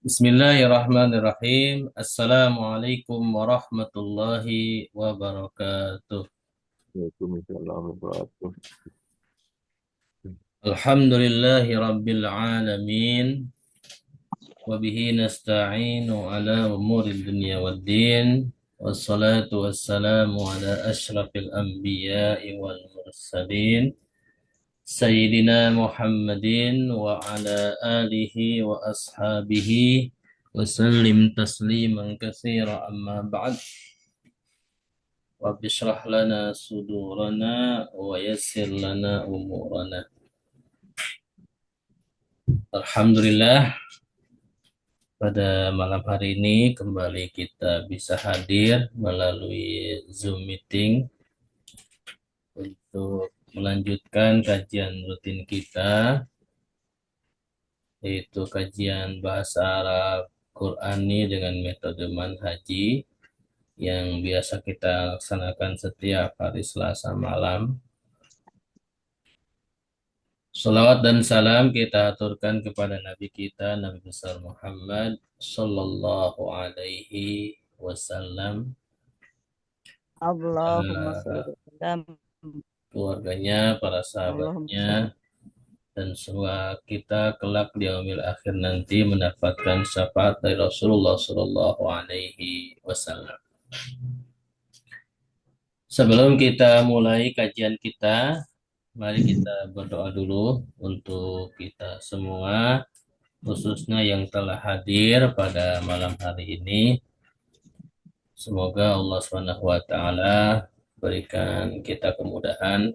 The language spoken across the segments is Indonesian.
Bismillahirrahmanirrahim. Assalamualaikum warahmatullahi wabarakatuh. Waalaikumsalam warahmatullahi Alhamdulillahi rabbil alamin. Wabihi nasta'inu ala umuri dunya waddin. Wassalatu wassalamu ala ashrafil anbiya'i wal mursalin. Sayyidina Muhammadin wa ala alihi wa ashabihi. Wasallim tasliman katsira amma ba'd. Rabbi shrah lana sudurana wa yassir lana umurana. Alhamdulillah pada malam hari ini kembali kita bisa hadir melalui Zoom meeting untuk melanjutkan kajian rutin kita, yaitu kajian bahasa Arab Qurani dengan metode manhaji yang biasa kita laksanakan setiap hari Selasa malam. Salawat dan salam kita aturkan kepada Nabi kita, Nabi besar Muhammad Sallallahu Alaihi Wasallam, Allahumma para sholli ala keluarganya, para Allahumma sahabatnya, sholli dan semua kita kelak di yaumil akhir nanti mendapatkan syafaat dari Rasulullah Sallallahu Alaihi Wasallam. Sebelum kita mulai kajian kita, mari kita berdoa dulu untuk kita semua, khususnya yang telah hadir pada malam hari ini. Semoga Allah Subhanahu wa taala berikan kita kemudahan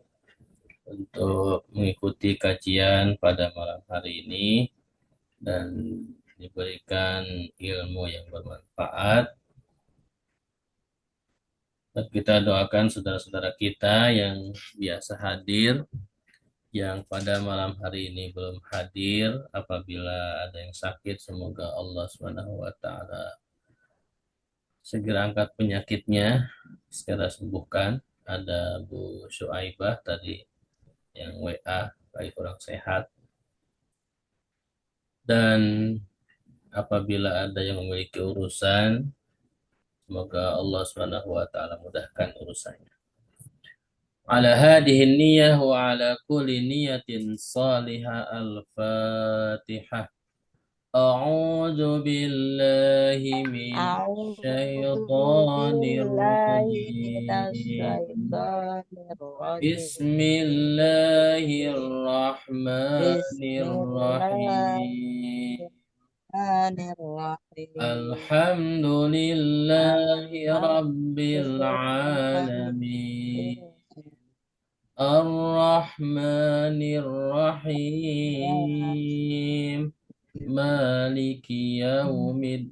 untuk mengikuti kajian pada malam hari ini dan diberikan ilmu yang bermanfaat. Dan kita doakan saudara-saudara kita yang biasa hadir, yang pada malam hari ini belum hadir, apabila ada yang sakit, semoga Allah Subhanahu wa taala segera angkat penyakitnya, segera sembuhkan. Ada Bu Syuaibah tadi yang WA, baik kurang sehat. Dan apabila ada yang memiliki urusan, semoga Allah Subhanahu wa taala mudahkan urusannya. Ala hadhihi niyyah wa ala kulli niyatin salihah al-Fatihah. A'udzu billahi A'udzu minasyaitonir billahi rajim. minasyaitonir rajim. Bismillahirrahmanirrahim. Bismillahirrahmanirrahim. Alhamdulillahi Rabbil Alamin. Alhamdulillahirrahmanirrahim. Ar-Rahmanir-Rahim. Maliki Yaumiddin.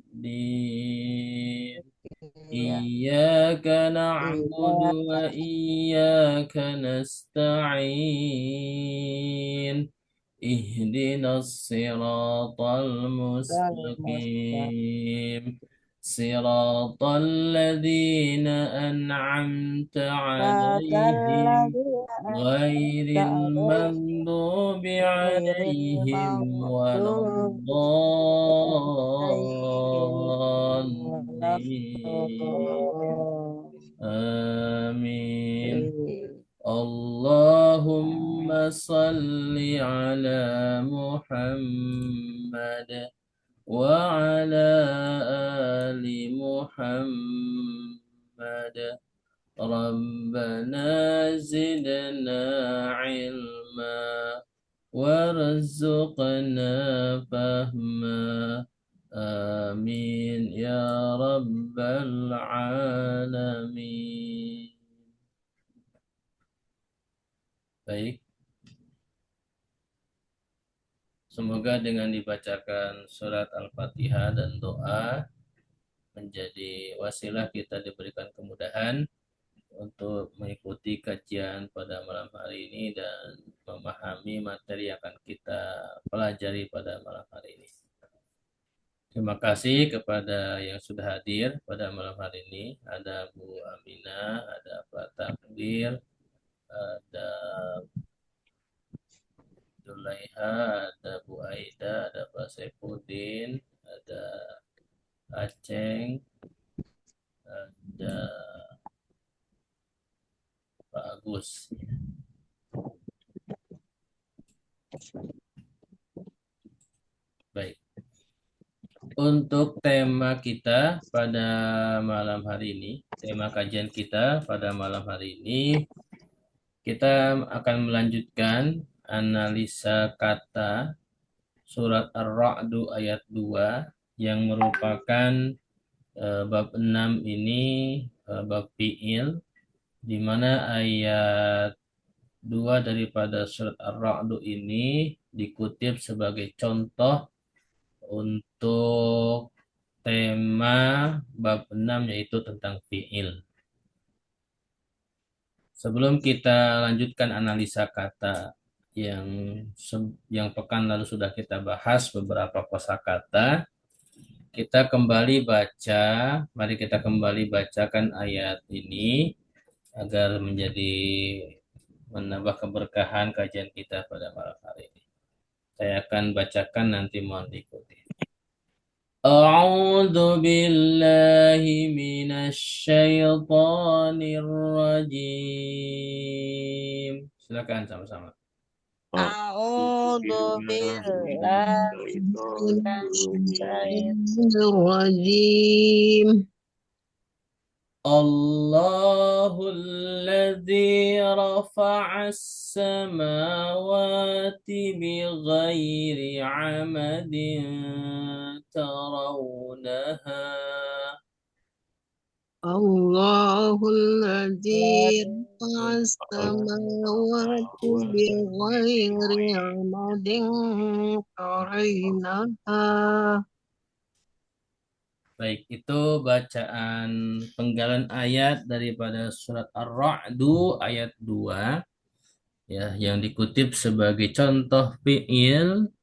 Ya, Iyyaka na'budu iya, wa iyyaka nasta'in. Ihdinas siratal mustaqim. Siratal ladzina an'amta 'alaihim ghairil maghdubi 'alaihim waladdallin. Amin. Allahumma salli ala Muhammad wa ala ali Muhammad. Rabbana zidna ilma warzuqna fahma. Amin ya rabbal alamin. Baik, semoga dengan dibacakan surat Al-Fatihah dan doa menjadi wasilah kita diberikan kemudahan untuk mengikuti kajian pada malam hari ini dan memahami materi yang akan kita pelajari pada malam hari ini. Terima kasih kepada yang sudah hadir pada malam hari ini. Ada Bu Aminah, ada Pak Takdir, ada Zulaiha, ada Bu Aida, ada Pak Saifuddin, ada Aceng, ada Pak Agus. Baik. Untuk tema kita pada malam hari ini, tema kajian kita pada malam hari ini, kita akan melanjutkan analisa kata surat Ar-Ra'du ayat 2 yang merupakan bab 6 ini bab fi'il, di mana ayat 2 daripada surat Ar-Ra'du ini dikutip sebagai contoh untuk tema bab 6 yaitu tentang fi'il. Sebelum kita lanjutkan analisa kata yang yang pekan lalu sudah kita bahas beberapa kosakata, kita kembali baca, mari kita kembali bacakan ayat ini agar menjadi menambah keberkahan kajian kita pada malam hari ini. Saya akan bacakan, nanti mohon diikuti. A'udzu billahi minasy syaithanir rajim. Silakan sama-sama. A'udzu billahi minasyaitonir Bismillahirrahmanirrahim. Allahul ladzi rafa'as samawati bighairi 'amadin tarawnaha. Allahul ladzi rafa'as samawati bighairi 'amadin tarawnaha. Baik, itu bacaan penggalan ayat daripada surat Ar-Ra'du ayat 2 ya, yang dikutip sebagai contoh fi'il,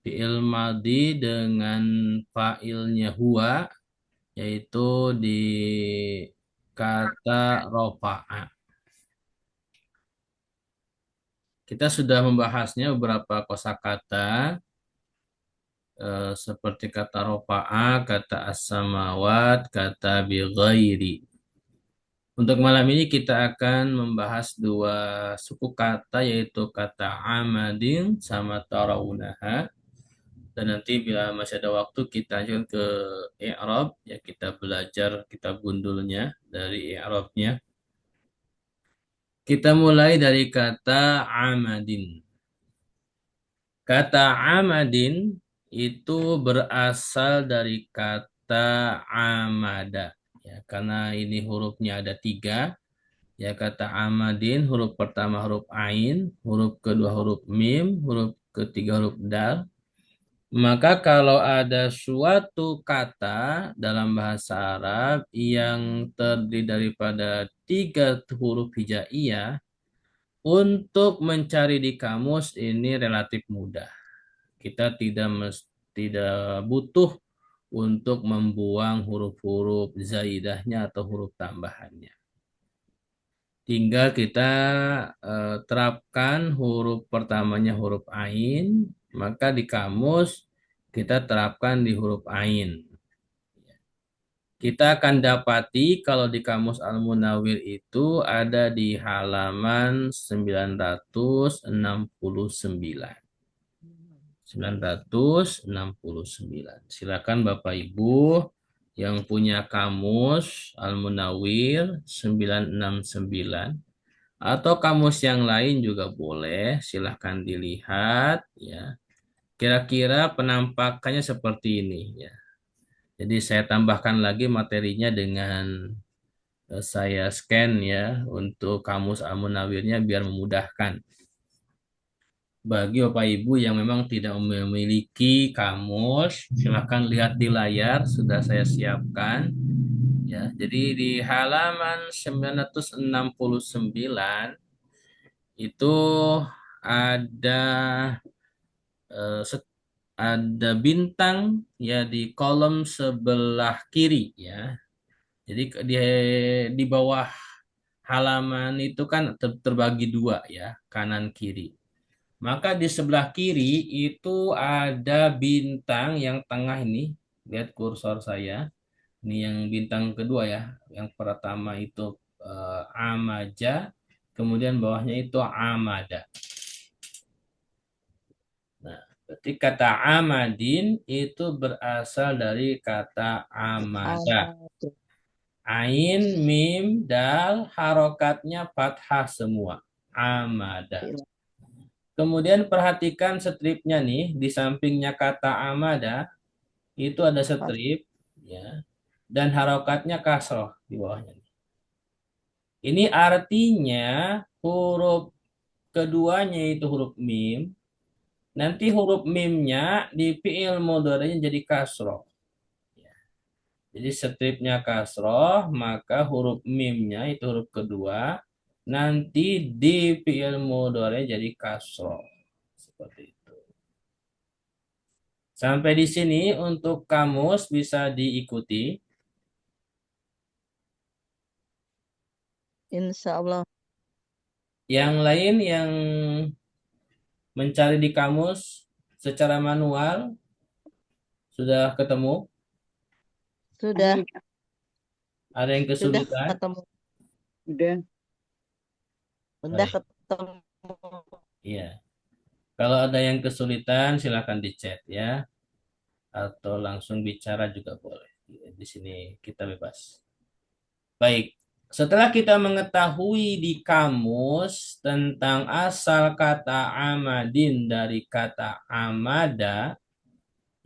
fi'il madhi dengan fa'ilnya huwa, yaitu di kata rofa'a. Kita sudah membahasnya beberapa kosakata seperti kata rofa'a, kata as-samawat, kata bighairi. Untuk malam ini kita akan membahas dua suku kata, yaitu kata amadin sama tarawunaha. Dan nanti bila masih ada waktu kita lanjut ke i'rab, ya kita belajar kitab gundulnya dari i'rabnya. Kita mulai dari kata amadin. Kata amadin itu berasal dari kata amada. Ya, karena ini hurufnya ada 3. Ya, kata amadin, huruf pertama huruf ain, huruf kedua huruf mim, huruf ketiga huruf dal. Maka kalau ada suatu kata dalam bahasa Arab yang terdiri daripada 3 huruf hijaiyah, untuk mencari di kamus ini relatif mudah. Kita tidak butuh untuk membuang huruf-huruf zaidahnya atau huruf tambahannya. Tinggal kita terapkan huruf pertamanya huruf ain, maka di kamus kita terapkan di huruf ain. Kita akan dapati kalau di kamus Al-Munawwir itu ada di halaman 969. 969. Silakan Bapak Ibu yang punya kamus Al-Munawwir 969 atau kamus yang lain juga boleh, silahkan dilihat ya. Kira-kira penampakannya seperti ini ya. Jadi saya tambahkan lagi materinya dengan saya scan ya untuk kamus Al-Munawwirnya biar memudahkan. Bagi Bapak Ibu yang memang tidak memiliki kamus, silahkan lihat di layar, sudah saya siapkan. Ya, jadi di halaman 969 itu ada eh, ada bintang ya di kolom sebelah kiri ya. Jadi di bawah halaman itu kan terbagi 2 ya, kanan kiri. Maka di sebelah kiri itu ada bintang yang tengah ini. Lihat kursor saya. Ini yang bintang kedua ya. Yang pertama itu amaja, kemudian bawahnya itu amada. Nah, berarti kata amadin itu berasal dari kata amada. Amada. Ain, mim, dal, harokatnya fathah semua. Amada. Kemudian perhatikan stripnya nih, di sampingnya kata amada, itu ada strip, ya, dan harokatnya kasroh di bawahnya. Ini artinya huruf keduanya itu huruf mim. Nanti huruf mimnya di fi'il mudhari'nya jadi kasroh. Jadi stripnya kasroh, maka huruf mimnya itu huruf kedua. Nanti di fi'il mudhari'nya jadi kasroh. Seperti itu. Sampai di sini untuk kamus bisa diikuti. Insya Allah. Yang lain yang mencari di kamus secara manual sudah ketemu? Sudah. Ada yang Sudah kesulitan? ketemu. Udah. Udah Baik. ketemu. Iya. Kalau ada yang kesulitan silakan di chat ya, atau langsung bicara juga boleh. Di sini kita bebas. Baik. Setelah kita mengetahui di kamus tentang asal kata amadin dari kata amada,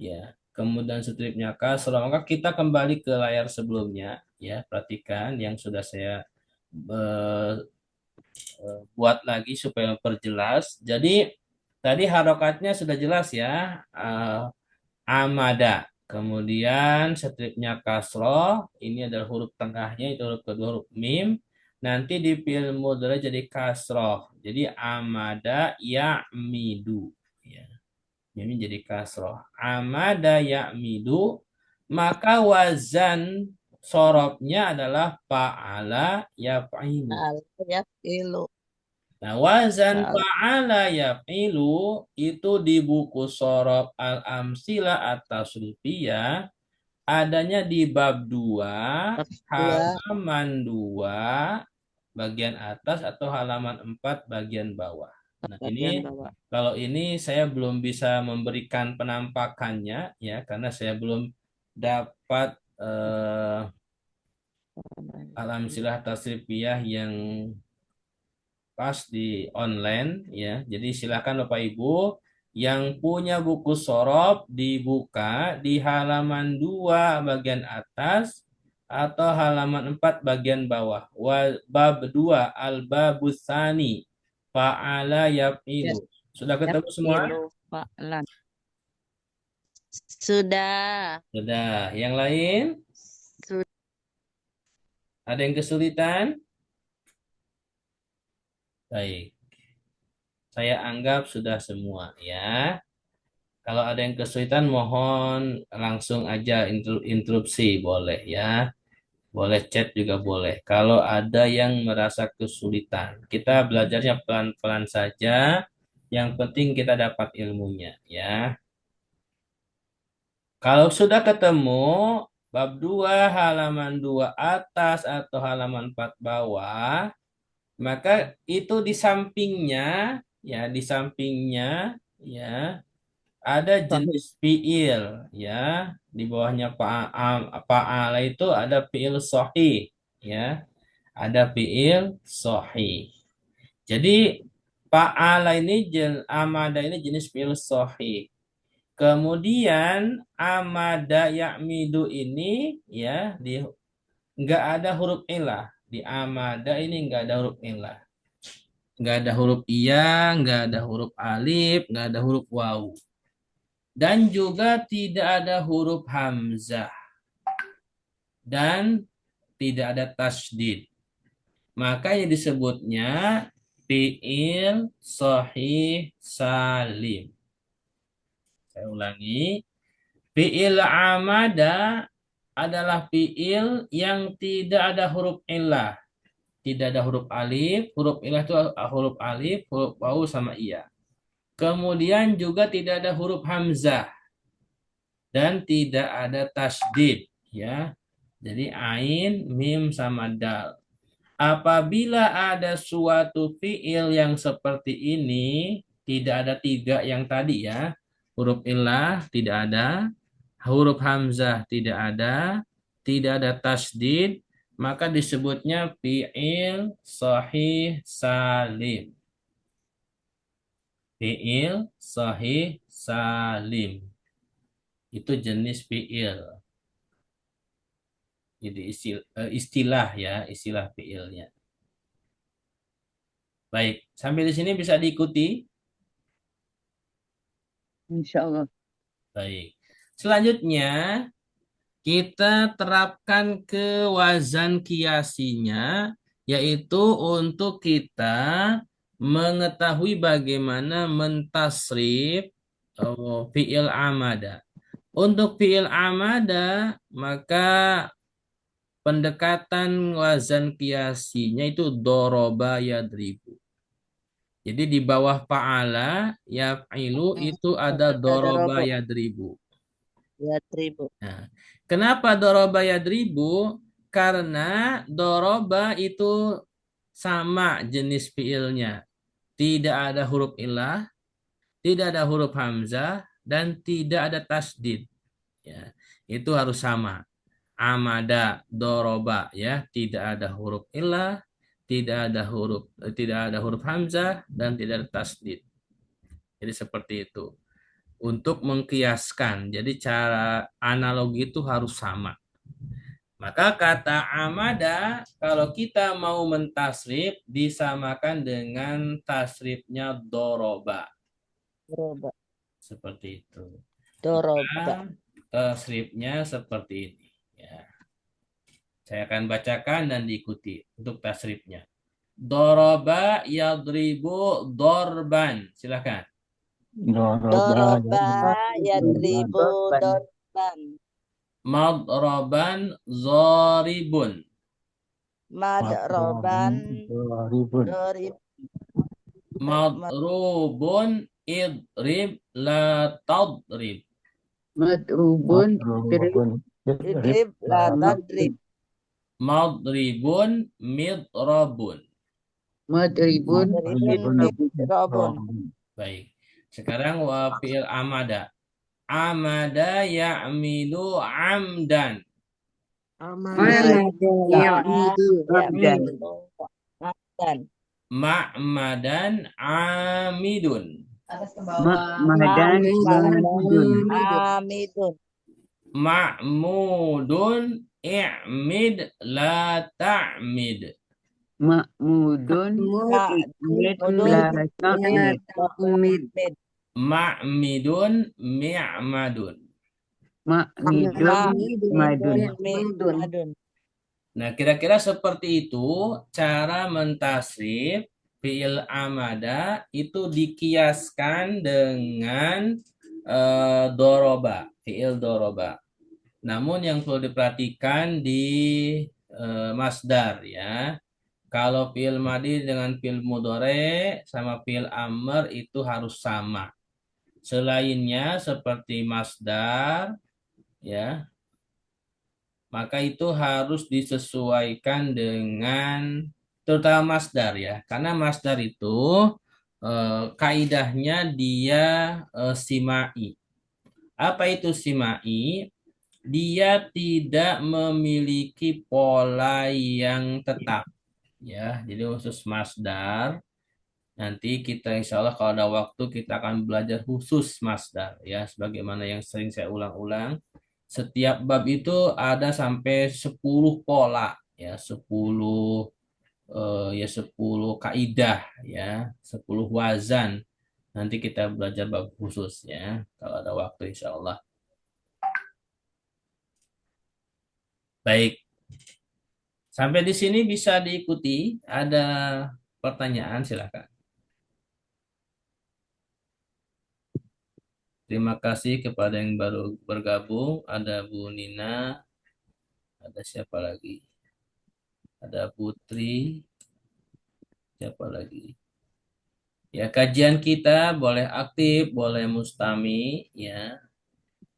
ya, kemudian stripnya kasroh, maka kita kembali ke layar sebelumnya, ya, perhatikan yang sudah saya eh, buat lagi supaya memperjelas. Jadi tadi harokatnya sudah jelas ya, amada. Kemudian stripnya kasroh, ini adalah huruf tengahnya, itu huruf kedua huruf mim. Nanti di fi'il mudhari jadi kasroh. Jadi amada ya'midu. Ya, ini jadi kasroh. Amada ya'midu. Maka wazan sorobnya adalah fa'ala yaf'ilu. Ya, ilu. Nah, wazan fa'ala yaf'ilu itu di buku sorob al-amsila atas tasrifiyah adanya di bab 2 halaman 2 bagian atas atau halaman 4 bagian bawah. Nah, ini kalau ini saya belum bisa memberikan penampakannya ya karena saya belum dapat al-amsilah tasrifiyah yang pas di online ya. Jadi silakan Bapak Ibu yang punya buku sorob dibuka di halaman 2 bagian atas atau halaman 4 bagian bawah. Bab 2 al-babusani fa'ala yaf'ilu. Sudah ketemu semua? Sudah. Sudah. Yang lain? Sudah. Ada yang kesulitan? Baik. Saya anggap sudah semua ya. Kalau ada yang kesulitan mohon langsung aja interupsi boleh ya. Boleh chat juga boleh. Kalau ada yang merasa kesulitan, kita belajarnya pelan-pelan saja. Yang penting kita dapat ilmunya ya. Kalau sudah ketemu bab 2 halaman 2 atas atau halaman 4 bawah, maka itu di sampingnya ya ada jenis fiil ya di bawahnya fa'ala itu ada fiil sahih ya ada fiil sahih. Jadi fa'ala ini amada ini jenis fiil sahih. Kemudian amada ya'midu ini ya di nggak ada huruf ilah di amada ini nggak ada huruf ilah. Nggak ada huruf iya, nggak ada huruf alif, nggak ada huruf wawu. Dan juga tidak ada huruf hamzah. Dan tidak ada tasydid. Makanya disebutnya fi'il sahih salim. Saya ulangi. Fi'il amada adalah fi'il yang tidak ada huruf illah. Tidak ada huruf alif. Huruf illah itu huruf alif, huruf wawu sama iya. Kemudian juga tidak ada huruf hamzah dan tidak ada tasdid ya. Jadi ain, mim sama dal. Apabila ada suatu fiil yang seperti ini, tidak ada tiga yang tadi ya. Huruf illah tidak ada, huruf hamzah tidak ada tasdid, maka disebutnya fiil sahih salim. Fiil sahih salim. Itu jenis fiil. Jadi istilah ya, istilah fiilnya. Baik, sampai di sini bisa diikuti. Insya Allah. Baik. Selanjutnya kita terapkan ke wazan kiasinya, yaitu untuk kita mengetahui bagaimana mentasrif fi'il amada. Untuk fi'il amada, maka pendekatan wazan kiasinya itu doroba yadribu. Jadi di bawah fa'ala, yaf'ilu itu ada doroba Ada yadribu. ya 1000. Nah, kenapa doroba yadribu? Karena doroba itu sama jenis fiilnya. Tidak ada huruf ilah, tidak ada huruf hamzah, dan tidak ada tasdid. Ya, itu harus sama. Amada, doroba, ya, tidak ada huruf ilah, tidak ada huruf hamzah, dan tidak ada tasdid. Jadi seperti itu. Untuk mengkiaskan, jadi cara analogi itu harus sama. Maka kata amada, kalau kita mau mentasrif, disamakan dengan tasrifnya doroba. Doroba. Seperti itu. Doroba. Nah, tasrifnya seperti ini. Ya. Saya akan bacakan dan diikuti untuk tasrifnya. Doroba yadribu dorban. Silakan. Doroba ya 1000 doroban. Madroban zoribun. Madroban dorib. Madrubun idrib la tadrib. Madrubun Idrib la tadrib. Madribun midrabun. Madribun Madribun midrabun. Baik. Sekarang wa fi'il amada. Amada ya'milu amdan. Abdan. Amdan. Ma'madan amidun. Madan Hamidun. Amidun. Ma'mudun i'mid la ta'mid. Ma'mudun la ta'mid. Ma'midun mi'madun. Ma'midun madun. Madun. Nah, kira-kira seperti itu cara mentasrif fi'il amada itu dikiaskan dengan doroba, fi'il doroba. Namun yang perlu diperhatikan di masdar ya. Kalau fi'il madi dengan fi'il mudhari sama fi'il amr itu harus sama. Selainnya seperti masdar ya, maka itu harus disesuaikan dengan terutama masdar ya. Karena masdar itu kaidahnya dia simai. Apa itu simai? Dia tidak memiliki pola yang tetap ya. Jadi khusus masdar nanti kita insya Allah kalau ada waktu kita akan belajar khusus masdar ya. Sebagaimana yang sering saya ulang-ulang. Setiap bab itu ada sampai 10 pola ya, 10 kaidah ya, 10 wazan. Nanti kita belajar bab khusus ya kalau ada waktu insya Allah. Baik. Sampai di sini bisa diikuti. Ada pertanyaan silakan. Terima kasih kepada yang baru bergabung. Ada Bu Nina, ada siapa lagi? Ada Putri, siapa lagi? Ya, kajian kita boleh aktif, boleh mustami, ya.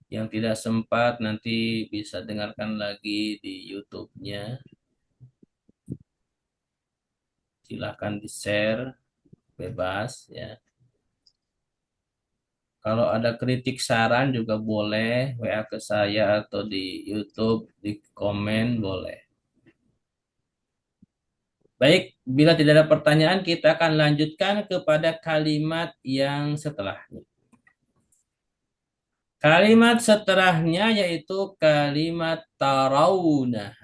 Yang tidak sempat nanti bisa dengarkan lagi di YouTube-nya. Silahkan di-share bebas ya. Kalau ada kritik saran juga boleh WA ke saya atau di YouTube, di komen boleh. Baik, bila tidak ada pertanyaan kita akan lanjutkan kepada kalimat yang setelahnya. Kalimat setelahnya yaitu kalimat tarawuna.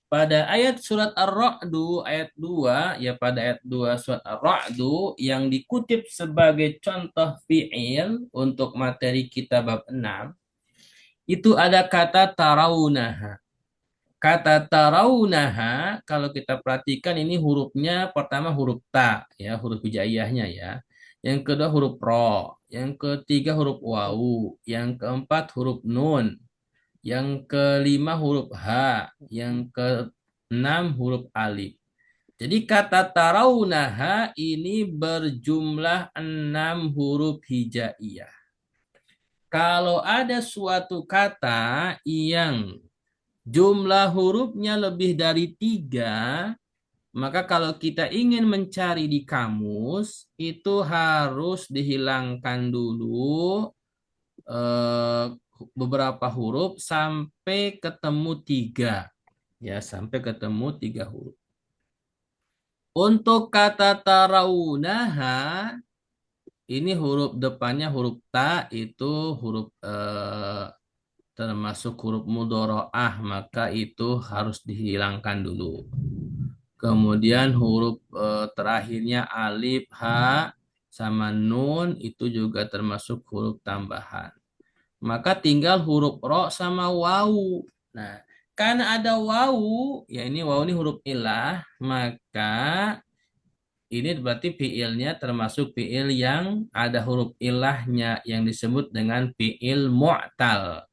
Pada ayat surat Ar-Ra'du ayat 2, ya pada ayat 2 surat Ar-Ra'du yang dikutip sebagai contoh fi'il untuk materi kita bab 6, itu ada kata tarawunaha. Kata tarawunaha kalau kita perhatikan ini hurufnya pertama huruf ta, ya huruf hijaiyahnya ya. Yang kedua huruf ro, yang ketiga huruf wawu, yang keempat huruf nun, yang kelima huruf H, yang keenam huruf alif. Jadi kata tarawunaha ini berjumlah 6 huruf hijaiyah. Kalau ada suatu kata yang jumlah hurufnya lebih dari 3, maka kalau kita ingin mencari di kamus, itu harus dihilangkan dulu beberapa huruf sampai ketemu 3. Ya, sampai ketemu 3 huruf. Untuk kata tarawunaha, ini huruf depannya huruf ta, itu huruf termasuk huruf mudhoro'ah, maka itu harus dihilangkan dulu. Kemudian huruf terakhirnya alif, ha, sama nun, itu juga termasuk huruf tambahan. Maka tinggal huruf ro sama wawu. Nah, karena ada wawu, ya ini wawu ini huruf ilah, maka ini berarti fiilnya termasuk fiil yang ada huruf ilahnya yang disebut dengan fiil mu'tal.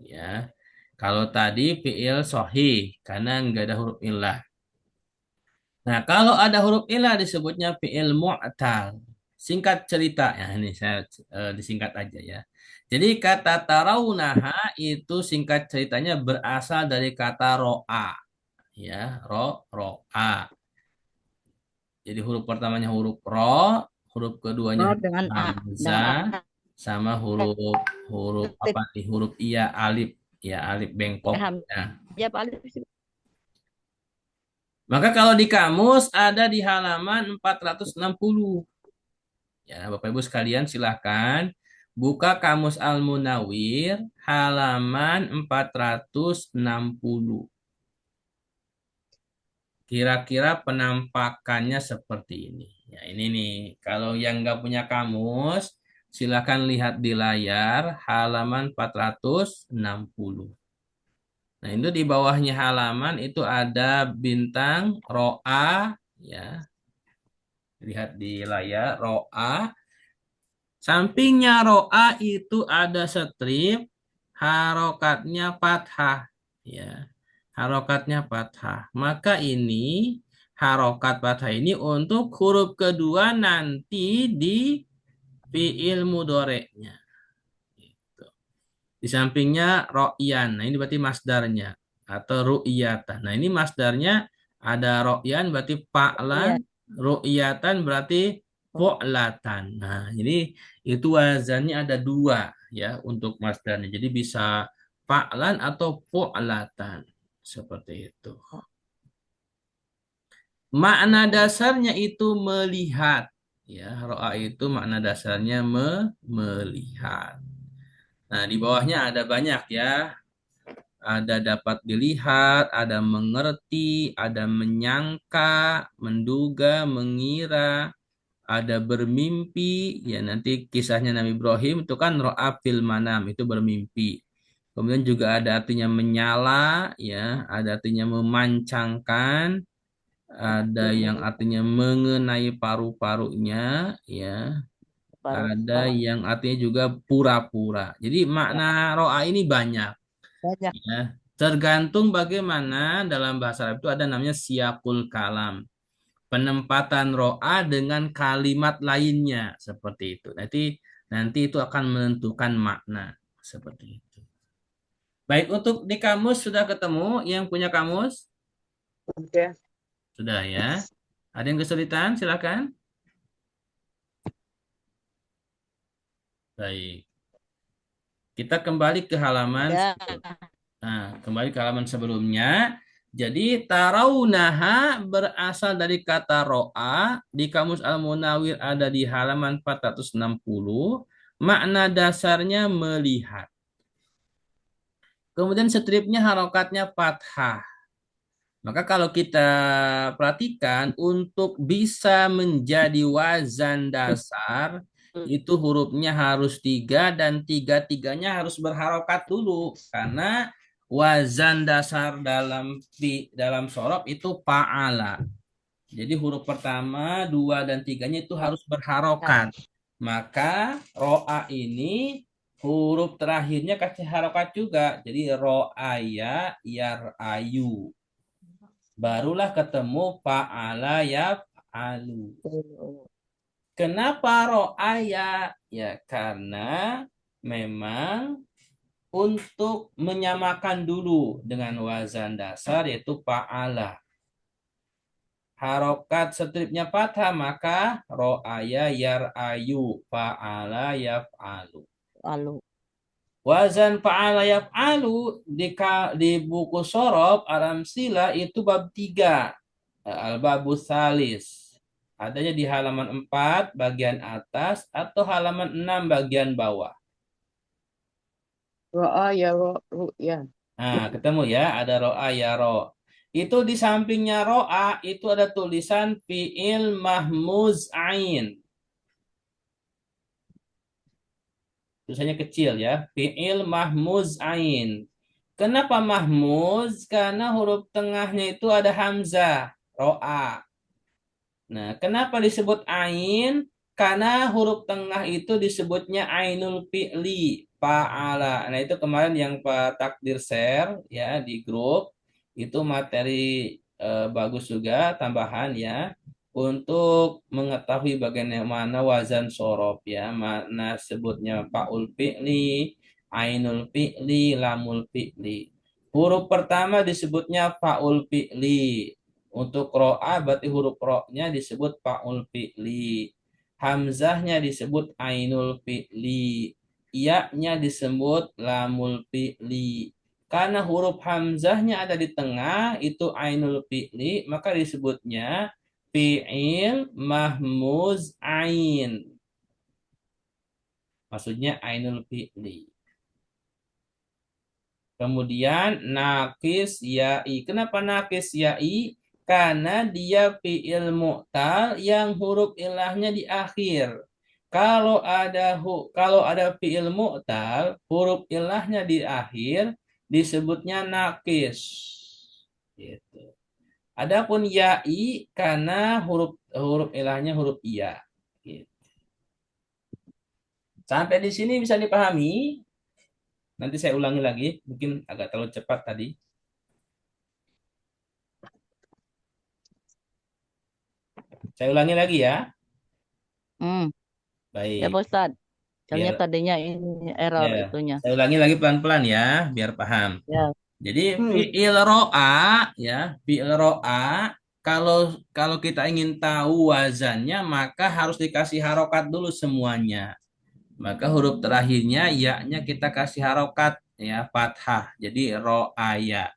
Ya, kalau tadi fiil sahih karena nggak ada huruf ilah. Nah, kalau ada huruf ilah disebutnya fiil mu'tal. Singkat cerita, ya ini saya disingkat aja ya. Jadi kata tarawunaha itu singkat ceritanya berasal dari kata ro'a. Ya, ro'a. Jadi huruf pertamanya huruf ro, huruf keduanya huruf dengan hamzah, sama huruf apa nih? Huruf iya alif, ya alif bengkok. Nah, ya alif. maka kalau di kamus ada di halaman 460. Ya, Bapak Ibu sekalian silahkan buka Kamus Al-Munawwir halaman 460. Kira-kira penampakannya seperti ini. Ya, ini nih. Kalau yang nggak punya kamus, silakan lihat di layar halaman 460. Nah, itu di bawahnya halaman itu ada bintang ro'a, ya. Lihat di layar ro'a. Sampingnya ro'a itu ada strip, harokatnya fathah, ya. Harokatnya fathah. Maka ini harokat fathah ini untuk huruf kedua nanti di fiil mudhoreknya. Gitu. Di sampingnya ro'yan. Nah, ini berarti masdarnya atau ru'yatan. Nah, ini masdarnya ada ro'yan berarti fa'lan, ru'yatan berarti fu'latan. Nah, jadi itu wazannya ada 2 ya untuk masdarnya. Jadi bisa fa'lan atau fu'latan. Seperti itu. Makna dasarnya itu melihat. Ya, ro'a itu makna dasarnya melihat. Nah, di bawahnya ada banyak ya. Ada dapat dilihat, ada mengerti, ada menyangka, menduga, mengira, ada bermimpi. Ya, nanti kisahnya Nabi Ibrahim itu kan ro'a fil manam, itu bermimpi. Kemudian juga ada artinya menyala, ya, ada artinya memancangkan, ada yang artinya mengenai paru-parunya, ya, ada yang artinya juga pura-pura. Jadi makna ro'a ini banyak, ya. Tergantung bagaimana dalam bahasa Arab itu ada namanya siyakul kalam. Penempatan ro'a dengan kalimat lainnya seperti itu. Nanti itu akan menentukan makna. seperti itu. Baik, untuk di kamus sudah ketemu yang punya kamus? Sudah. Sudah ya. Ada yang kesulitan? Silakan. Baik. Kita kembali ke halaman Ya. kembali ke halaman sebelumnya. Jadi tarawunaha berasal dari kata ro'a, di Kamus Al-Munawwir ada di halaman 460. Makna dasarnya melihat. Kemudian stripnya harokatnya fathah. Maka kalau kita perhatikan untuk bisa menjadi wazan dasar itu hurufnya harus 3 dan tiga-tiganya harus berharokat dulu karena wazan dasar dalam sorof itu fa'ala. Jadi huruf pertama, 2 dan tiganya itu harus berharokat. Maka ro'a ini huruf terakhirnya kasih harokat juga. Jadi ro'aya yar'ayu. Barulah ketemu fa'ala yaf'alu. Kenapa ro'aya? Ya karena memang untuk menyamakan dulu dengan wazan dasar yaitu fa'ala. Harokat stripnya fathah maka ro'aya yar'ayu fa'ala yaf'alu. Lalu. Wazan fa'ala yaf'alu di buku sorof Aramsila itu bab 3. Al-babu salis. Adanya di halaman 4 bagian atas atau halaman 6 bagian bawah. Ro'a ya ru'ya. Nah, ketemu ya, ada ro'a ya ro. Itu di sampingnya ro'a itu ada tulisan fi'il mahmuz ain. Tulisannya kecil ya, fi'il mahmuz ain. Kenapa mahmuz? Karena huruf tengahnya itu ada hamzah, ro'a. Nah, kenapa disebut ain? Karena huruf tengah itu disebutnya ainul fi'li, fa'ala. Nah, itu kemarin yang Pak Takdir share ya di grup. Itu materi bagus juga tambahan ya untuk mengetahui bagaimana wazan sorof ya. Mana sebutnya fa'ul fi'li, ainul fi'li, lamul fi'li. Huruf pertama disebutnya fa'ul fi'li. Untuk ro'a berarti huruf ro-nya disebut fa'ul fi'li. Hamzahnya disebut ainul fi'li. Iya-nya disebut lamul fi'li. Karena huruf hamzahnya ada di tengah, itu ainul fi'li, maka disebutnya fi'il mahmuz ain. Maksudnya ainul fi'li. Kemudian nakis ya'i. Kenapa nakis ya'i? Karena dia fi'il mu'tal yang huruf ilahnya di akhir. Kalau ada fi'il mu'tal, huruf ilahnya di akhir disebutnya nakis. Gitu. Adapun ya'i karena huruf ilahnya huruf iya. Gitu. Sampai di sini bisa dipahami? Nanti saya ulangi lagi, mungkin agak terlalu cepat tadi. Saya ulangi lagi ya. Ya Baik. Pak Ustadz. Soalnya Biar tadinya ini error ya, itunya. saya ulangi lagi pelan-pelan ya, biar paham. Ya. Jadi fi'il ro'a ya, fi'il ro'a kalau kalau kita ingin tahu wazannya maka harus dikasih harokat dulu semuanya. Maka huruf terakhirnya ya-nya kita kasih harokat ya, fathah. Jadi ro'aya.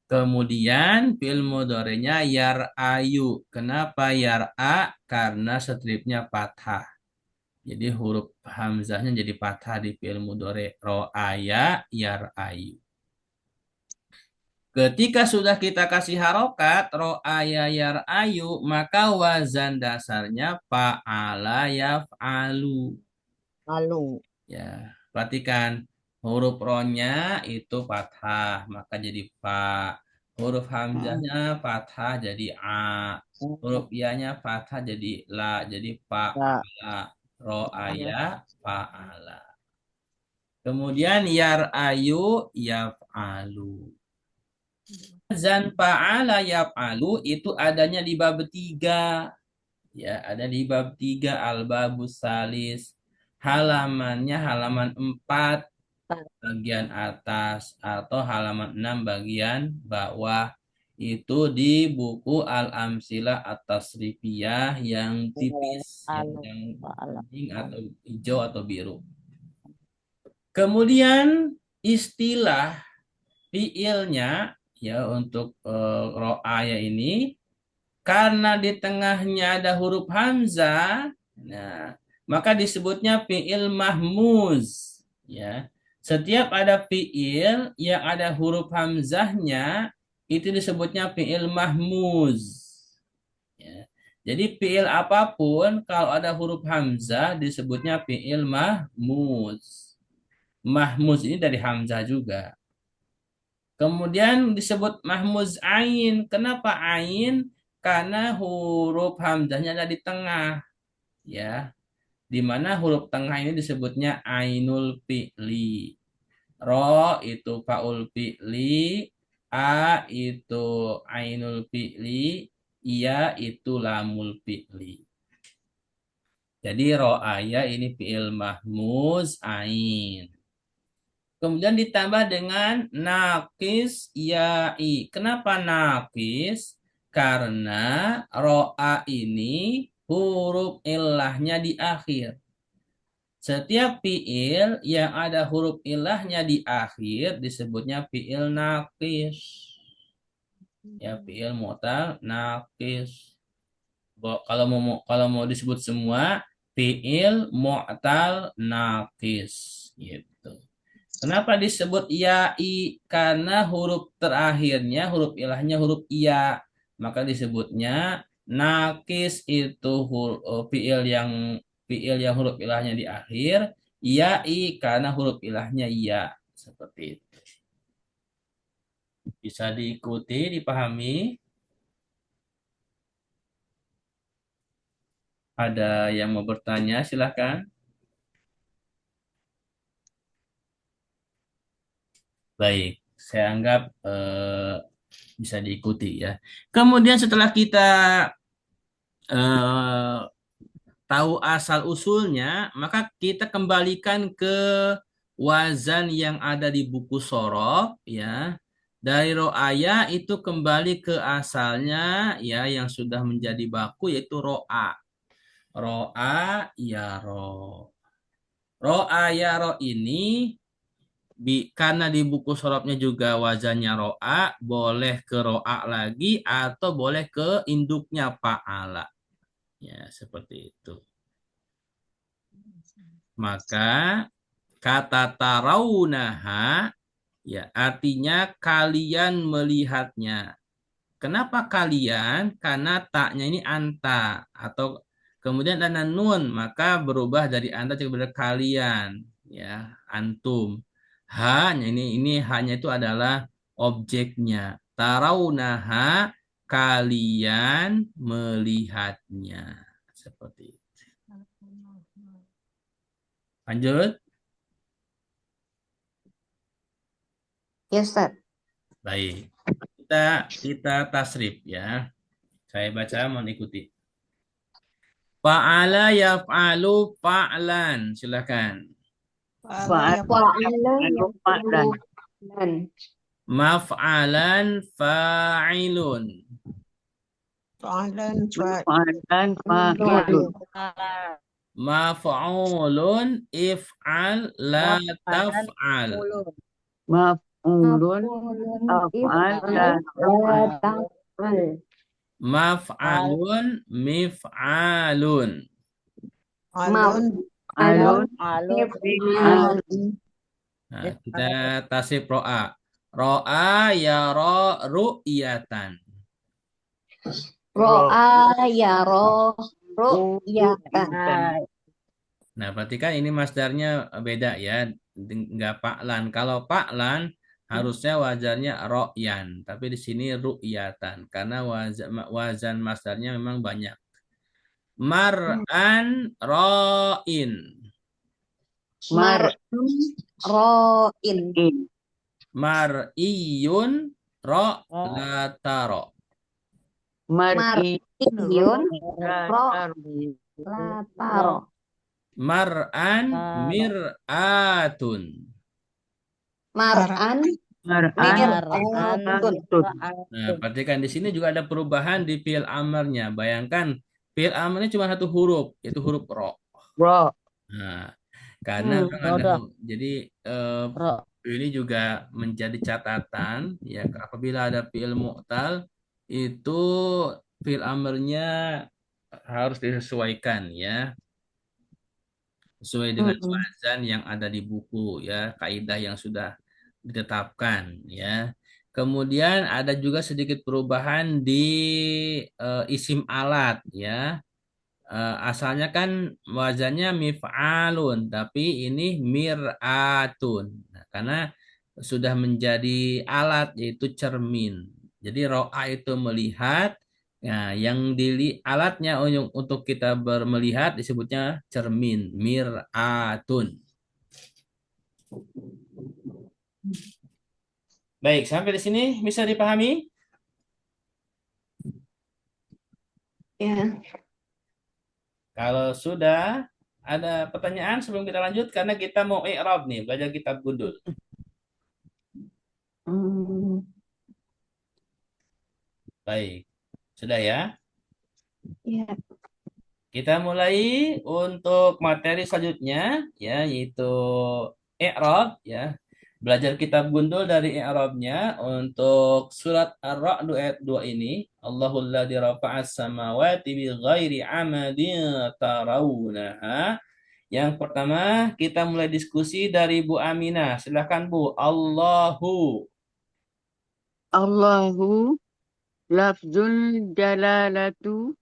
Kemudian fi'il mudhari'nya yar'ayu. Kenapa yar'a? Karena stripnya fathah. Jadi huruf hamzahnya jadi fathah di fi'il mudhari ro'aya yar'ayu. Ketika sudah kita kasih harokat ro'aya yar'ayu, maka wazan dasarnya fa'ala yaf'alu. Lalu. Ya, perhatikan huruf ro-nya itu fathah, maka jadi fa. Huruf hamzahnya fathah jadi a. Huruf ya-nya fathah jadi la, jadi Ya. fa'ala. Ro'aya fa'ala. Kemudian yar'ayu yaf'alu. Zan fa'ala yaf'alu itu adanya di bab 3. Ya, ada di bab 3 al-babus salis. Halamannya halaman 4. bagian atas atau halaman 6 bagian bawah. Itu di buku Al-Amsilah At-Tasrifiyah yang tipis, yang kuning atau hijau atau biru. Kemudian istilah fiilnya ya untuk ro'aya ini karena di tengahnya ada huruf hamzah, nah maka disebutnya fiil mahmuz ya. Setiap ada fiil yang ada huruf hamzahnya itu disebutnya fiil mahmuz ya. Jadi fiil apapun kalau ada huruf hamzah disebutnya fiil mahmuz. Mahmuz ini dari hamzah juga. Kemudian disebut mahmuz ain. Kenapa ain? Karena huruf hamzahnya ada di tengah, ya. Di mana huruf tengah ini disebutnya ainul fi'li. Ro itu faul fi'li, a itu ainul fi'li, iya itu lamul fi'li. Jadi ro'aya ini fi'il mahmuz ain. Kemudian ditambah dengan nakis ya'i. Kenapa nakis? Karena ro'a ini huruf ilahnya di akhir. Setiap fi'il yang ada huruf ilahnya di akhir disebutnya fi'il nakis. Ya, fi'il mu'tal nakis. Kalau mau disebut semua fi'il mu'tal nakis gitu. Kenapa disebut ya'i? Karena huruf terakhirnya, huruf ilahnya huruf iya. Maka disebutnya nakis itu fi'il yang huruf ilahnya di akhir. Ya'i karena huruf ilahnya iya. Seperti itu. Bisa diikuti, dipahami? Ada yang mau bertanya? Silahkan. Baik, saya anggap bisa diikuti ya. Kemudian setelah kita eh, tahu asal usulnya, maka kita kembalikan ke wazan yang ada di buku sorof ya. Dari ro'aya itu kembali ke asalnya ya yang sudah menjadi baku yaitu ro'a. Ro'a ya ro. Ro'a ya ro ini karena di buku sorofnya juga wazannya ro'a, boleh ke ro'a lagi atau boleh ke induknya fa'ala. Ya, seperti itu. Maka kata tarawunaha ya artinya kalian melihatnya. Kenapa kalian? Karena taknya ini anta atau kemudian ada nun maka berubah dari anta kepada kalian ya antum. Hanya ini hanya itu adalah objeknya. Tarawunaha kalian melihatnya seperti itu. Lanjut. Ya, Ustaz. Baik. Kita tasrif ya. Saya baca mohon ikuti. Fa'ala yaf'alu fa'lan. Silakan. Maf'alan fa'ilun. Maf'ulun if'al la taf'al. Maf'ulun af'al la taf'al. Maf'alun mif'alun. Maf'alun mif'alun. Nah, kita tasrif ro'a. Ro'a yara ru'yatan. Ro'a yaro ru'yatan. Nah, berarti kan ini masdarnya beda ya. Enggak pa'lan. Kalau pa'lan harusnya wazannya ro'yan. Tapi di sini ru'yatan. Karena wazan masdarnya memang banyak. Mar'an ro'in. Mar'in ro'in. Mar'iyun ro'lataro. Mar'iyun ro'lataro. Mar'an mir'atun. Mar'an. Mar'an. Mir'atun. Nah, perhatikan di sini juga ada perubahan di fi'il amarnya. Bayangkan fi'il amarnya cuma satu huruf, yaitu huruf ro. Ro. Nah, karena memang ada Roda. jadi Ro. ini juga menjadi catatan ya apabila ada fi'il mu'tal itu fi'il amarnya harus disesuaikan ya sesuai dengan wazan yang ada di buku ya kaidah yang sudah ditetapkan ya. Kemudian ada juga sedikit perubahan di isim alat ya. Asalnya kan wazannya mif'alun, tapi ini mir'atun. Nah, karena sudah menjadi alat yaitu cermin. Jadi ro'a itu melihat, nah, yang alatnya untuk kita melihat disebutnya cermin, mir'atun. Baik, sampai di sini bisa dipahami? Ya. Kalau sudah ada pertanyaan sebelum kita lanjut karena kita mau i'rab nih, belajar kitab gundul. Hmm. Baik. Sudah ya? Ya. Kita mulai untuk materi selanjutnya ya yaitu i'rab ya. Belajar kitab gundul dari i'rabnya untuk surat Ar-Ra'd ayat 2 ini. Allahul ladzi rafa'as samawati bi ghairi amadin tarawunaha. Yang pertama kita mulai diskusi dari Bu Aminah. Silakan Bu. Allahu. Allahu lafzul jalalatu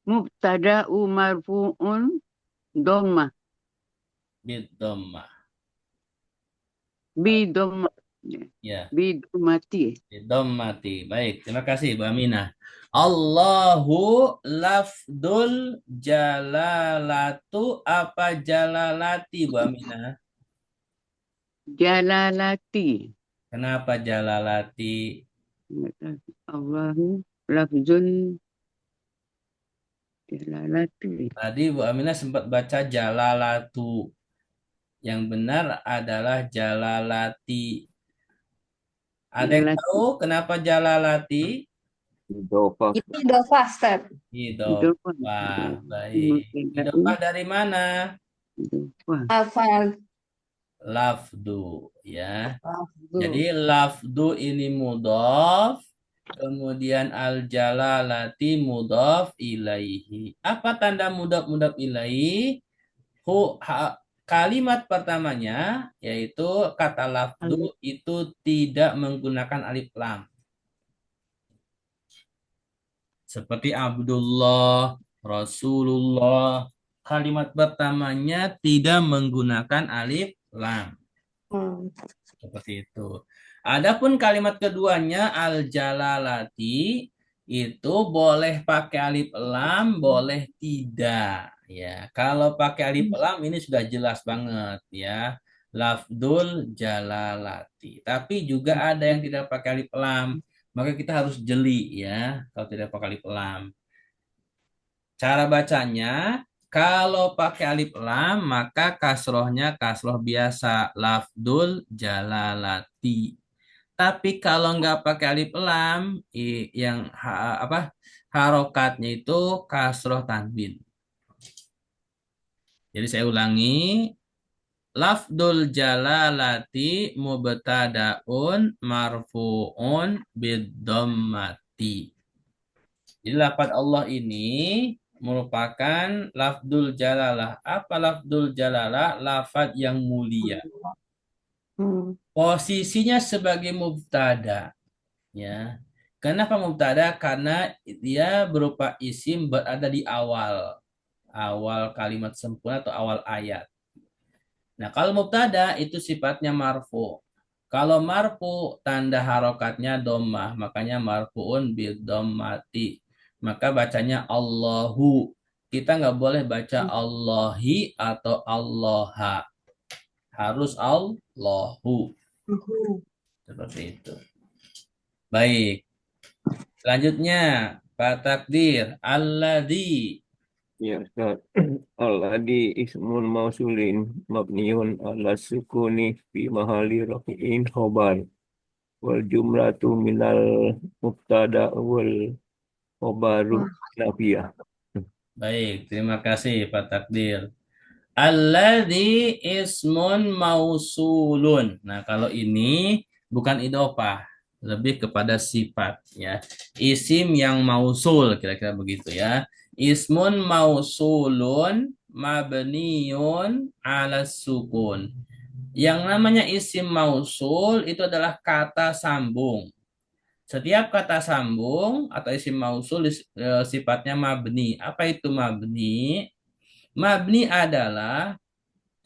mubtada'u marfu'un dhammah Bidomah. bi dhammah Ya. bi dhammati. Mati. Baik, terima kasih Bu Aminah. Allahu lafdul jalalatu apa jalalati Bu Aminah? Jalalati. Kenapa jalalati? Allahu lafzul jalalati. Tadi Bu Aminah sempat baca jalalatu. Yang benar adalah jalalati. Ada yang Jalalati. tahu kenapa jalalati? Itu idofah, Ustaz. Idofah. Baik. Idofah dari mana? Hafal. Lafdu ya. Lafzu. Jadi lafdu ini mudhaf, kemudian al-jalalati mudhaf ilaihi. Apa tanda mudhaf ilaihi? Kalimat pertamanya yaitu kata lafdu itu tidak menggunakan alif lam. Seperti Abdullah, Rasulullah. Kalimat pertamanya tidak menggunakan alif lam. Seperti itu. Adapun kalimat keduanya al-jalalati itu boleh pakai alif lam, boleh tidak. Ya, kalau pakai alif lam ini sudah jelas banget ya. Lafdul jalalati. Tapi juga ada yang tidak pakai alif lam. Maka kita harus jeli ya kalau tidak pakai alif lam. Cara bacanya kalau pakai alif lam maka kasrohnya kasroh biasa lafdul jalalati. Tapi kalau nggak pakai alif lam yang harokatnya itu kasroh tanwin. Jadi saya ulangi lafdul jalalati mubtadaun marfuun bidhammati. Jadi lafaz Allah ini merupakan lafdul jalalah. Apa lafdul jalalah? Lafaz yang mulia. Posisinya sebagai mubtada. Ya. Kenapa mubtada? Karena dia berupa isim berada di awal. Awal kalimat sempurna atau awal ayat. Nah, kalau mubtada itu sifatnya marfu. Kalau marfu tanda harokatnya dhammah, makanya marfuun bidhammati. Maka bacanya Allahu. Kita nggak boleh baca Allahi atau Allaha. Harus Allahu. Seperti itu. Baik. Selanjutnya, Pak Takdir. Alladzi. Ya, Ustaz. Alladhi ismun mausulin mabniun ala sukuni fi mahali rafi'in khobar. Wal jumlatu minal mubtada wal khobaru nafiyah. Baik, terima kasih Pak Takdir. Alladzi ismun mausulun. Nah, kalau ini bukan idopah, lebih kepada sifat ya. Isim yang mausul kira-kira begitu ya. Ismun mausulun mabniun ala sukun. Yang namanya isim mausul itu adalah kata sambung. Setiap kata sambung atau isim mausul sifatnya mabni. Apa itu mabni? Mabni adalah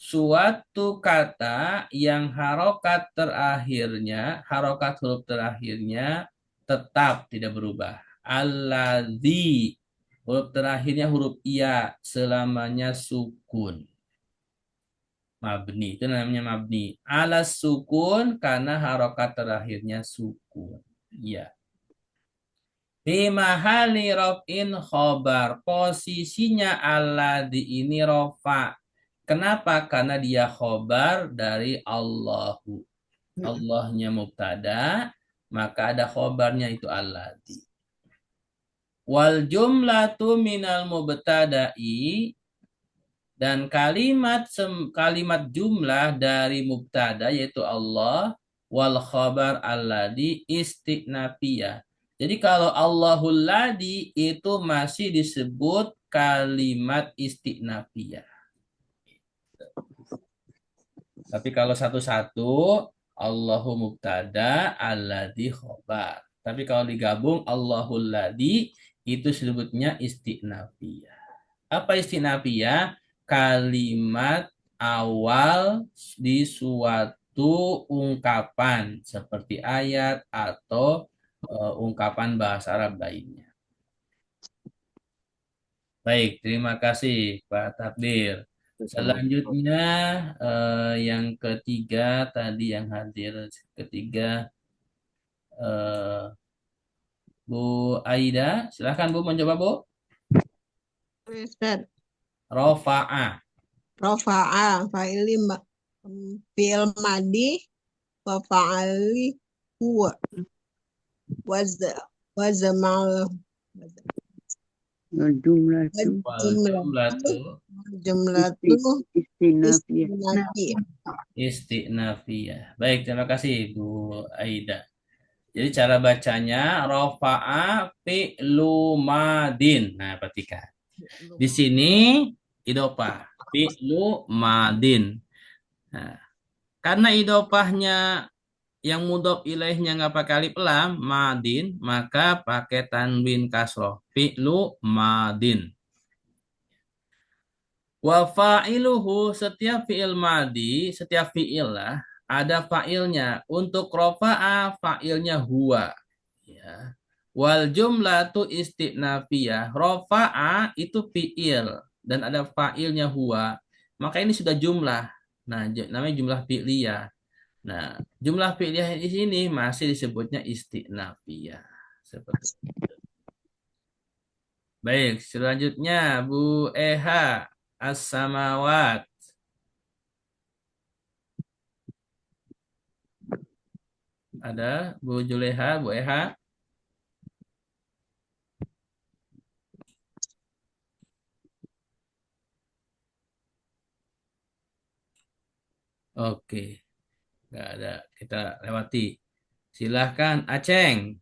suatu kata yang harokat huruf terakhirnya tetap tidak berubah. Alladzi, huruf terakhirnya huruf iya, selamanya sukun. Mabni, itu namanya mabni. Alas sukun, karena harokat terakhirnya sukun. Iya. Di mahali rof'in khobar. Posisinya alladzi ini rofa. Kenapa? Karena dia khobar dari Allahu. Allahnya mubtada, maka ada khobarnya itu alladzi. Wal jumlatu minal mubtada'i, dan kalimat jumlah dari mubtada yaitu Allah, wal khabar alladzi istinafiyah. Jadi kalau Allahul ladzi itu masih disebut kalimat istinafiyah. Tapi kalau satu-satu, Allahu mubtada, alladzi khobar. Tapi kalau digabung Allahul ladzi itu disebutnya istinafiyah. Apa istinafiyah? Kalimat awal di suatu ungkapan seperti ayat atau ungkapan bahasa Arab lainnya. Baik, terima kasih Pak Takdir. Selanjutnya yang ketiga tadi yang hadir ketiga Bu Aida, silahkan Bu mencoba Bu. Ustaz, Rofa'a. rofa'a fi'il madi wa fa'ali huwa wazama Jumlah tu jumlatu istinafiyah. Istinafiyah. Baik, terima kasih Bu Aida. Jadi cara bacanya rofa'a fi'lu madin. Nah, perhatikan. Di sini idopah fi'lu madin. Nah, karena idopahnya yang mudhof ilaihnya nggak pakai alif lam madin, maka pakai tanwin kasroh fi'lu madin. Wa fa'iluhu, setiap fi'il madi, setiap fi'il lah ada fa'ilnya. Untuk rofa'a fa'ilnya huwa. Ya. Wal jumlatu istinafiyah. Rofa'a itu fi'il dan ada fa'ilnya huwa. Maka ini sudah jumlah. Nah, namanya jumlah fi'liyah. Nah, jumlah fi'liyah di sini masih disebutnya istinafiyah. Seperti itu. Baik, selanjutnya Bu Eha, as-samawat. Ada Bu Juleha, Bu Eha. Oke, nggak ada. Kita lewati. Silahkan Aceng.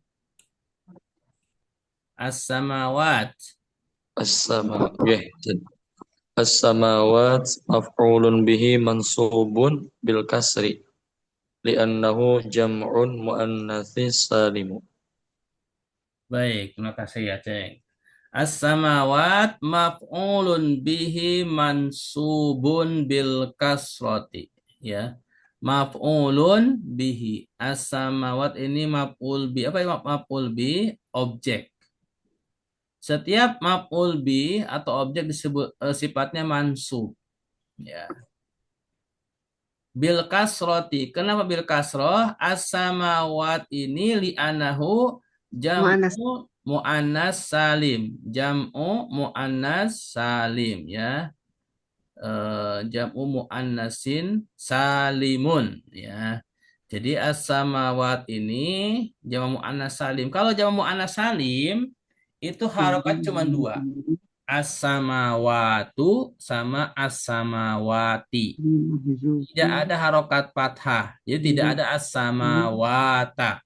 As-samawat. As-samawat maf'ulun bihi mansubun bil kasri li'annahu jam'un muannatsis salimu. Baik, terima kasih Aceng. As-samawat maf'ulun bihi mansubun bil kasrati. Ya. Maf'ulun bihi. As-samawat ini maf'ul bi. Apa maf'ul bi? Objek. Setiap maf'ul bi atau objek disebut sifatnya mansub. Ya. Bil kasroti. Kenapa bil kasroh? As-samawat ini li'anahu jam'u muannas salim. Jam'u muannas salim ya. Jam'u muannasin salimun ya. Jadi as-samawat ini jamak muannas salim. Kalau jamak muannas salim itu harokat cuma dua. As-samawatu sama as-samawati. Tidak ada harokat fathah. Jadi tidak ada as-samawata.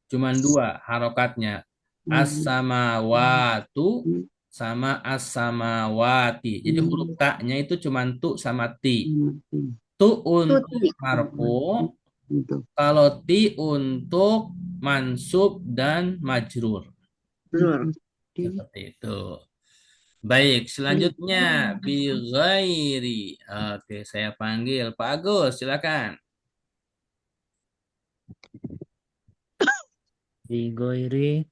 Cuma dua harokatnya. As-samawatu sama as-samawati. Jadi huruf taknya itu cuma tu sama ti. Tu untuk Tuti. marfu, kalau ti untuk mansub dan majrur. Seperti itu. Baik, selanjutnya bi ghairi. Oke, saya panggil Pak Agus, silakan. Bi ghairi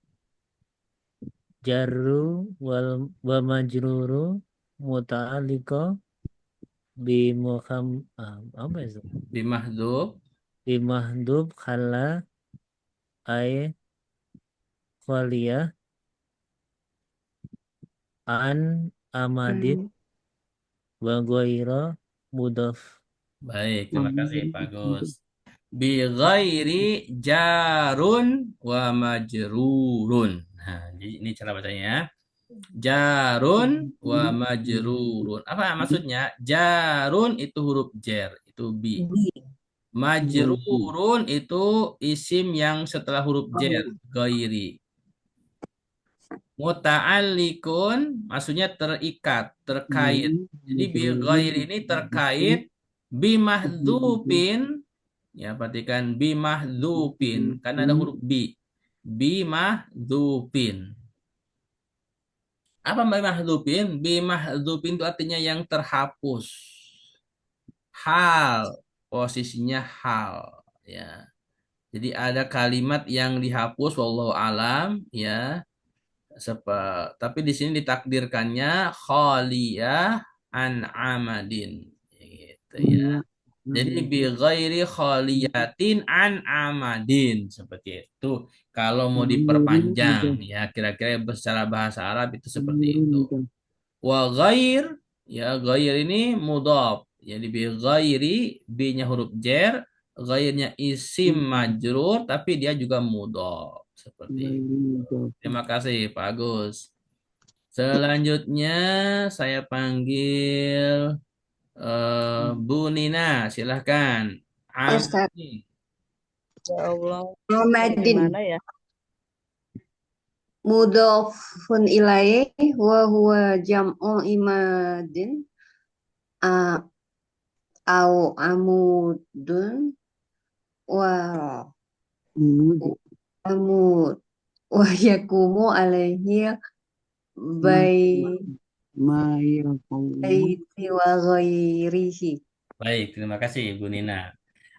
jarru wa majruru muta'alliqa bi apa itu? Bi mahdhuf. Bi mahdhuf khala ay khaliyah an amadin wa ghaira mudhaf. Baik, terima kasih Pak Agus. Bi ghairi jarun wa majrurun. Nah, jadi ini cara bacanya ya. Jarun wa majrurun. Apa maksudnya? Jarun itu huruf jer, itu bi. Majrurun itu isim yang setelah huruf jer, ghairi. Muta'alliqun maksudnya terikat, terkait. Jadi bi ghairi ini terkait bi mahdhufin. Ya, perhatikan bi mahdhufin karena ada huruf bi. Bi mahdhufin. Apa bi mahdhufin? Bi mahdhufin itu artinya yang terhapus. Hal, posisinya hal, ya. Jadi ada kalimat yang dihapus wallahu alam ya. Tapi di sini ditakdirkannya khaliyah an amadin gitu ya. Jadi bi ghairi khaliyatin an amadin seperti itu. Kalau mau diperpanjang ya kira-kira secara bahasa Arab itu seperti itu. Wa ghair ya ghair ini mudhaf. Jadi bi ghairi b-nya huruf jer, ghairnya isim majrur tapi dia juga mudhaf seperti itu. Terima kasih Pak Agus. Selanjutnya saya panggil Bu Nina, silahkan. Ustaz. Ya Allah, Muhammadin. gimana ya? Mudhafun ilaih wa huwa jam'u imadin au amudun wa amud wa yakumu alaihi baiti wa ghairihi. Baik, terima kasih Bu Nina.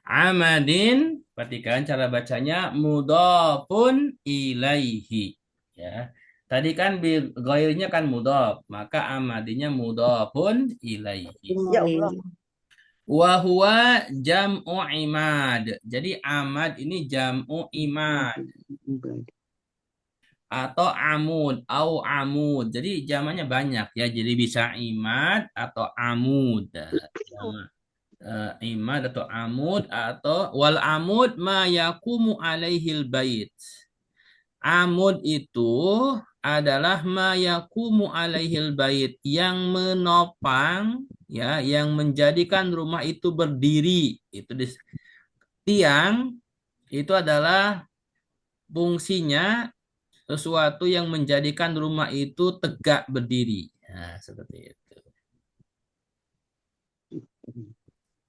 Amadin, perhatikan cara bacanya mudhafun ilaihi. Ya. Tadi kan ghairnya kan mudhaf, maka amadinya mudhafun ilaihi. Ya Allah. Wa huwa jam'u imad. Jadi amad ini jam'u imad. Atau amud, au amud. Jadi jamannya banyak ya. Jadi bisa imad atau amud. Imad atau amud atau wal amud ma yakumu alaihil bait. Amud itu adalah ma yakumu alaihil bait yang menopang ya, yang menjadikan rumah itu berdiri. Itu tiang itu adalah fungsinya sesuatu yang menjadikan rumah itu tegak berdiri. Nah, seperti itu.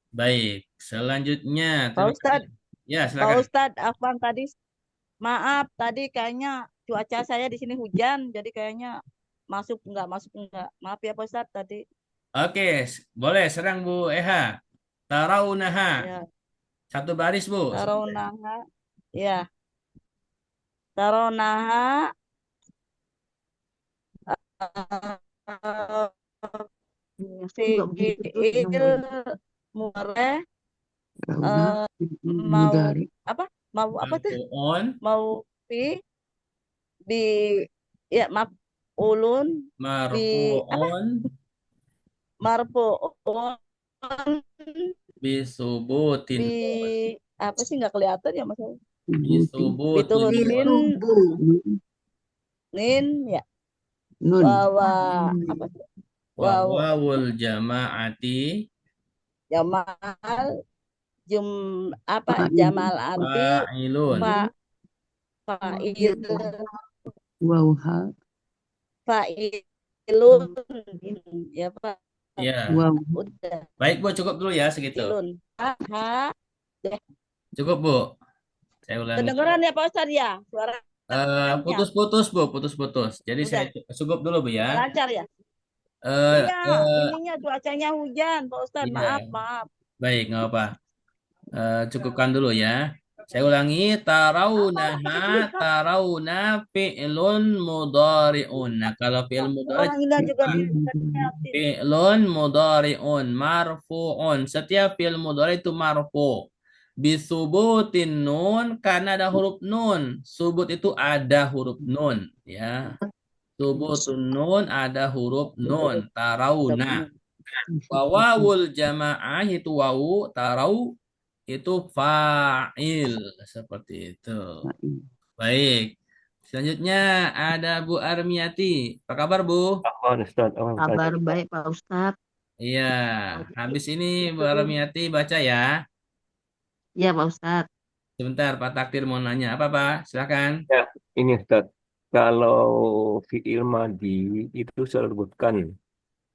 Baik, selanjutnya. Pak Ustadz, Ya, Pak silakan. Ustadz, Afwan tadi, maaf tadi kayaknya cuaca saya di sini hujan, jadi kayaknya nggak masuk enggak. Maaf ya Pak Ustadz tadi. Oke, boleh serang Bu Eha. Tarawunaha. Ya. Satu baris Bu. Tarawunaha. Ya. Tarawunaha. Fi'il mudhari mau apa? Mau apa tuh? Mau fi bi ya maaf ulun bi apa Marfu'un marfu'un bisubutin bi apa sih nggak kelihatan ya Mas? Subuti. bisubutin Biturunin Subuh. nin ya Nun. wawa apa sih? wa Wawa wawul jama'ati jamal jum apa Fa'il. jamal anti fa'ilun. fa fa'il Wawha. fa'ilun ya Pak. Ya, Waw. Udah baik Bu, cukup dulu ya segitu. ilun ha Cukup Bu. Saya ulangi. kedengeran ya Pak Ustadz ya suaranya Putus-putus Bu, putus-putus. Jadi udah saya cukup dulu Bu ya. lancar ya. Eh, Iya, eh, ininya cuacanya hujan, Pak Ustadz. iya. Maaf. Baik, nggak apa. Cukupkan dulu ya. Saya ulangi, tarawna fi'lun mudhari'un. Nah, kalau fi'il mudhari Orang Indah juga bisa. fi'lun mudhari'un marfu'un. Setiap fi'il mudhari itu marfu'. Bisubutin nun karena ada huruf nun. Subut itu ada huruf nun ya. Subutun nun ada huruf nun. Tarawna. Wawul jamaah itu wawu, tarau itu fa'il seperti itu. Baik. Selanjutnya ada Bu Armiati. Apa kabar Bu? Apa Ustaz? Kabar baik Pak Ustadz. Iya. Habis ini Bu Armiati baca ya. Ya Pak Ustadz. Sebentar Pak Takdir mau nanya. Apa Pak? Silakan. Ya, ini Ustaz. Kalau fi'il madi itu saya sebutkan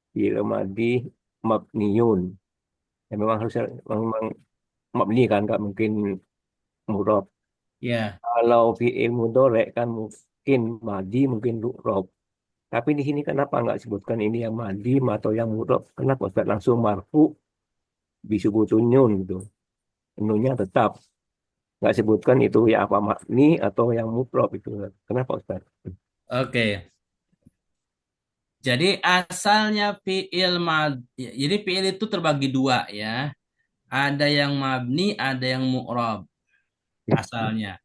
fi'il madi mabniun. Ya, memang mabni kan, nggak mungkin mudhaf. Ya. Kalau fi'il mudhari kan mungkin madi, mungkin mu'rab. Tapi di sini kenapa nggak sebutkan ini yang madi atau yang mudhaf? Kenapa Ustaz langsung marfu disebutun nun gitu? Nunnya tetap nggak sebutkan itu ya apa mabni atau yang mudhaf itu. Kenapa Ustaz? Oke. Jadi asalnya fi'il madi. Jadi fi'il itu terbagi dua ya. Ada yang mabni, ada yang mu'rab. Asalnya.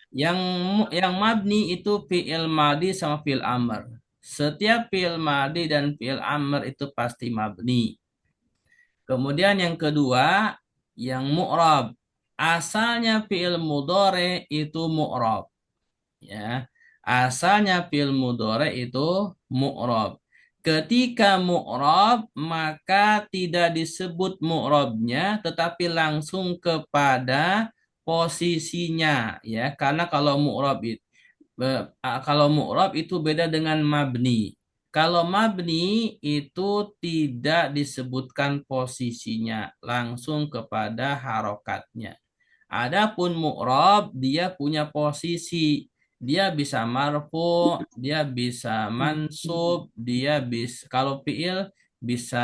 Yang mabni itu fi'il madi sama fi'il amr. Setiap fi'il madi dan fi'il amr itu pasti mabni. Kemudian yang kedua, yang mu'rab. Asalnya fi'il mudhari itu mu'rab. Ya. Asalnya fi'il mudhari itu mu'rab. Ketika mu'rab, maka tidak disebut mu'rabnya, tetapi langsung kepada posisinya, ya. Karena kalau mu'rab itu beda dengan mabni. Kalau mabni itu tidak disebutkan posisinya, langsung kepada harokatnya. Adapun mu'rab dia punya posisi. Dia bisa marfu, dia bisa mansub, dia bisa kalau fiil bisa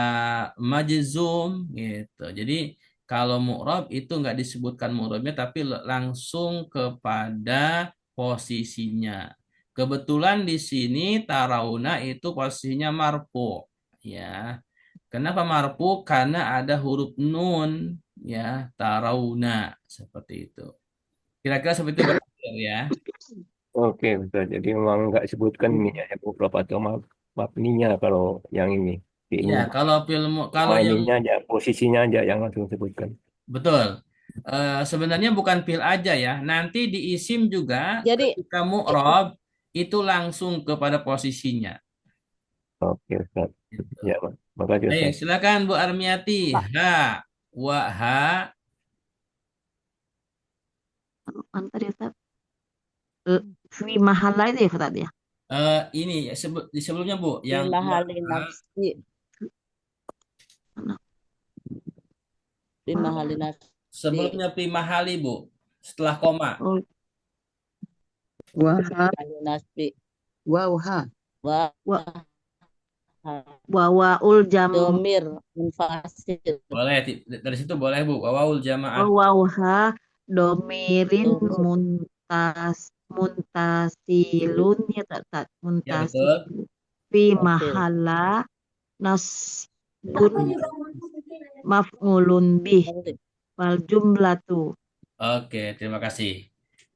majzum gitu. Jadi kalau mu'rab itu nggak disebutkan mu'rabnya tapi langsung kepada posisinya. Kebetulan di sini tarawuna itu posisinya marfu ya. Kenapa marfu? Karena ada huruf nun ya, tarawuna seperti itu. Kira-kira seperti itu ya. Oke, Ustaz. Jadi memang nggak sebutkan ini ya, mudhaf atau mabninya kalau yang ini. Ya, kalau kalau yang ininya aja, posisinya aja yang langsung sebutkan. betul. Sebenarnya bukan fil aja ya. Nanti di isim juga Jadi ketika mu'rab itu langsung kepada posisinya. Oke, Ustaz. Gitu. Ya, makasih Baik, Ustaz. silakan Bu Armiati. Ha, wa ha. Antar ya Ustadz. Fi mahala itu ya Ustadz ya. Ini di sebelumnya Bu, yang bimahali nafsi bimahali nafsi sebelumnya primahali Bu, setelah koma. Oh. Waha. bimahali nafsi Wawha. wa Wawaul jam. domir munfasil Boleh dari situ boleh Bu. Wawul jamaah. Wawha domirin muntasilun ya tak Ya muntasil betul. fi mahala nasbun maf'ulun bih wal jumlatu. Oke, terima kasih.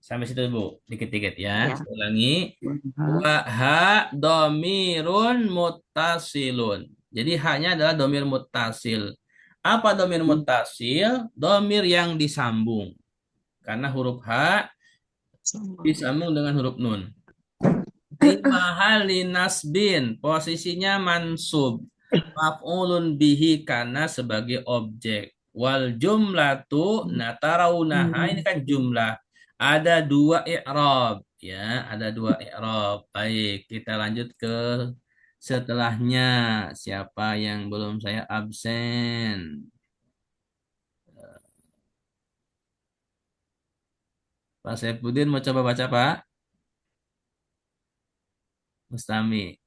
Sampai situ Bu, dikit-dikit ya. Ya. Saya ulangi. Ha. Wa ha domirun muttasilun. Jadi hanya adalah domir muttasil. Apa domir muttasil? Domir yang disambung. Karena huruf ha disambung dengan huruf nun. Fi mahali nasbin, posisinya mansub. Maf'ulun bihi karena sebagai objek. Wal jumlatu nataraunaha, ini kan jumlah. Ada dua i'rab, ya, ada dua i'rab. Baik, kita lanjut ke setelahnya. Siapa yang belum saya absen? Pak Saifuddin mau coba baca, Pak? Mustami.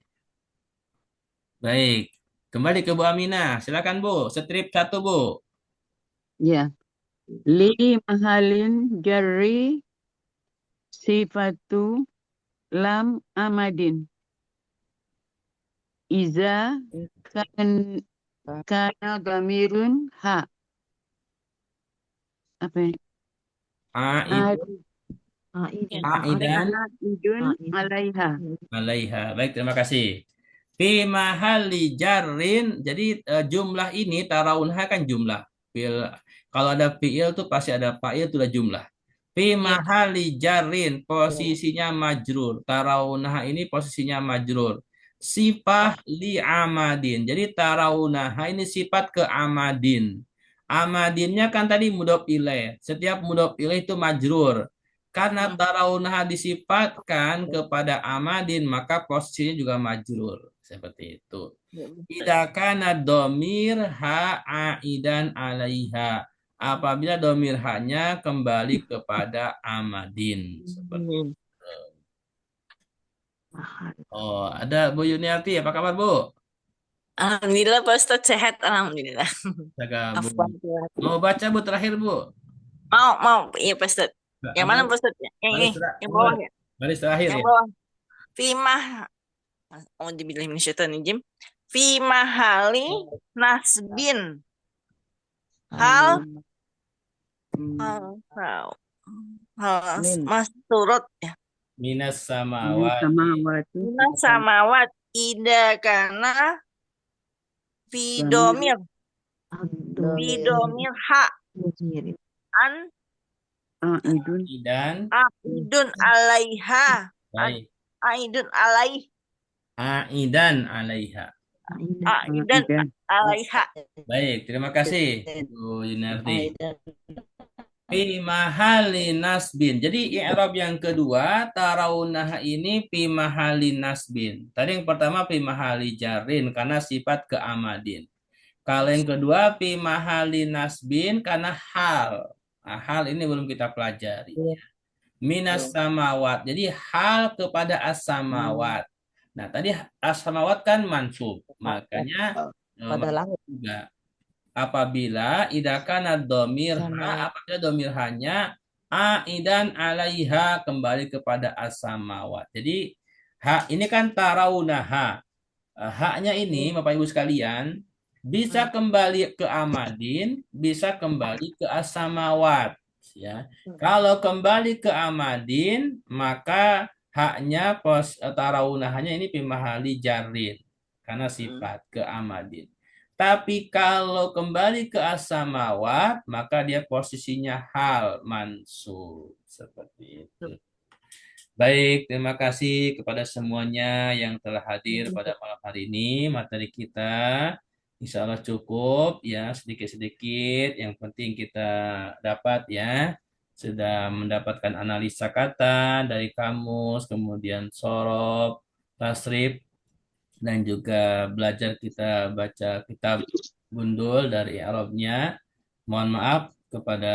Baik, kembali ke Bu Aminah. Silakan Bu, strip 1 Bu. Ya. Li mahalin jarri sifatu lam amadin. Iza kan kana dhamirun ha. Apa ini? Aid, aidan Aidun alaiha. alaiha. Baik, terima kasih. Fi mahali jarrin. Jadi jumlah ini taraunha kan jumlah. Kalau ada fiil tuh pasti ada fa'il itu udah jumlah. Fi mahali jarrin posisinya majrur. Taraunha ini posisinya majrur. Sifah li amadin. Jadi tarawunaha ini sifat ke amadin. Amadinnya kan tadi mudhof ilaih. Setiap mudhof ilaih itu majrur. Karena tarawunaha disifatkan kepada amadin, maka posisinya juga majrur. Seperti itu. Idza kana domir ha aidan alaiha. Apabila domir hanya kembali kepada amadin. Seperti itu. Oh, ada Bu Yuniarti, apa kabar Bu? Alhamdulillah Pak Ustadz sehat, alhamdulillah. Jaga Bu. Afwan. Mau baca Bu terakhir Bu? Mau, iya Pak Ustadz. Yang mana Pak Ustadz? Yang ini, yang bawah ya? Baris terakhir Yang ya. bawah. Fimah, auzubillahi minasyaitonir fi mahali nasbin. Hal mas turut ya. Minas samawati. Minas samawat ida kana fidomir ha an aidun alaiha. Baik. Aidun alaih. Aidan alaiha. Aidan alaiha. Baik, terima kasih Bu Yunardi. Fi mahali nasbin. Jadi i'rab yang kedua, tarawunaha ini fi mahali nasbin. Tadi yang pertama fi mahali jarin karena sifat keamadin. Kalau yang kedua fi mahali nasbin karena hal. Nah, hal ini belum kita pelajari. Minas samawat. Jadi hal kepada as-samawat. Nah, tadi as-samawat kan mansub. Makanya juga apabila idakana domir apabila domir hanya aidan alaiha kembali kepada as-samawat. Jadi hak ini kan tarawunaha. Haknya ini Bapak Ibu sekalian bisa kembali ke amadin, bisa kembali ke as-samawat, ya. Kalau kembali ke amadin, maka haknya tarawunahanya ini pimahali jarin karena sifat ke amadin. Tapi kalau kembali ke as-samawat, maka dia posisinya hal mansub. Seperti itu. Baik, terima kasih kepada semuanya yang telah hadir pada malam hari ini. Materi kita insya Allah cukup ya, sedikit-sedikit. Yang penting kita dapat ya. Sudah mendapatkan analisa kata dari kamus, kemudian sorob, tasrif, dan juga belajar kita baca kitab gundul dari Arabnya. Mohon maaf kepada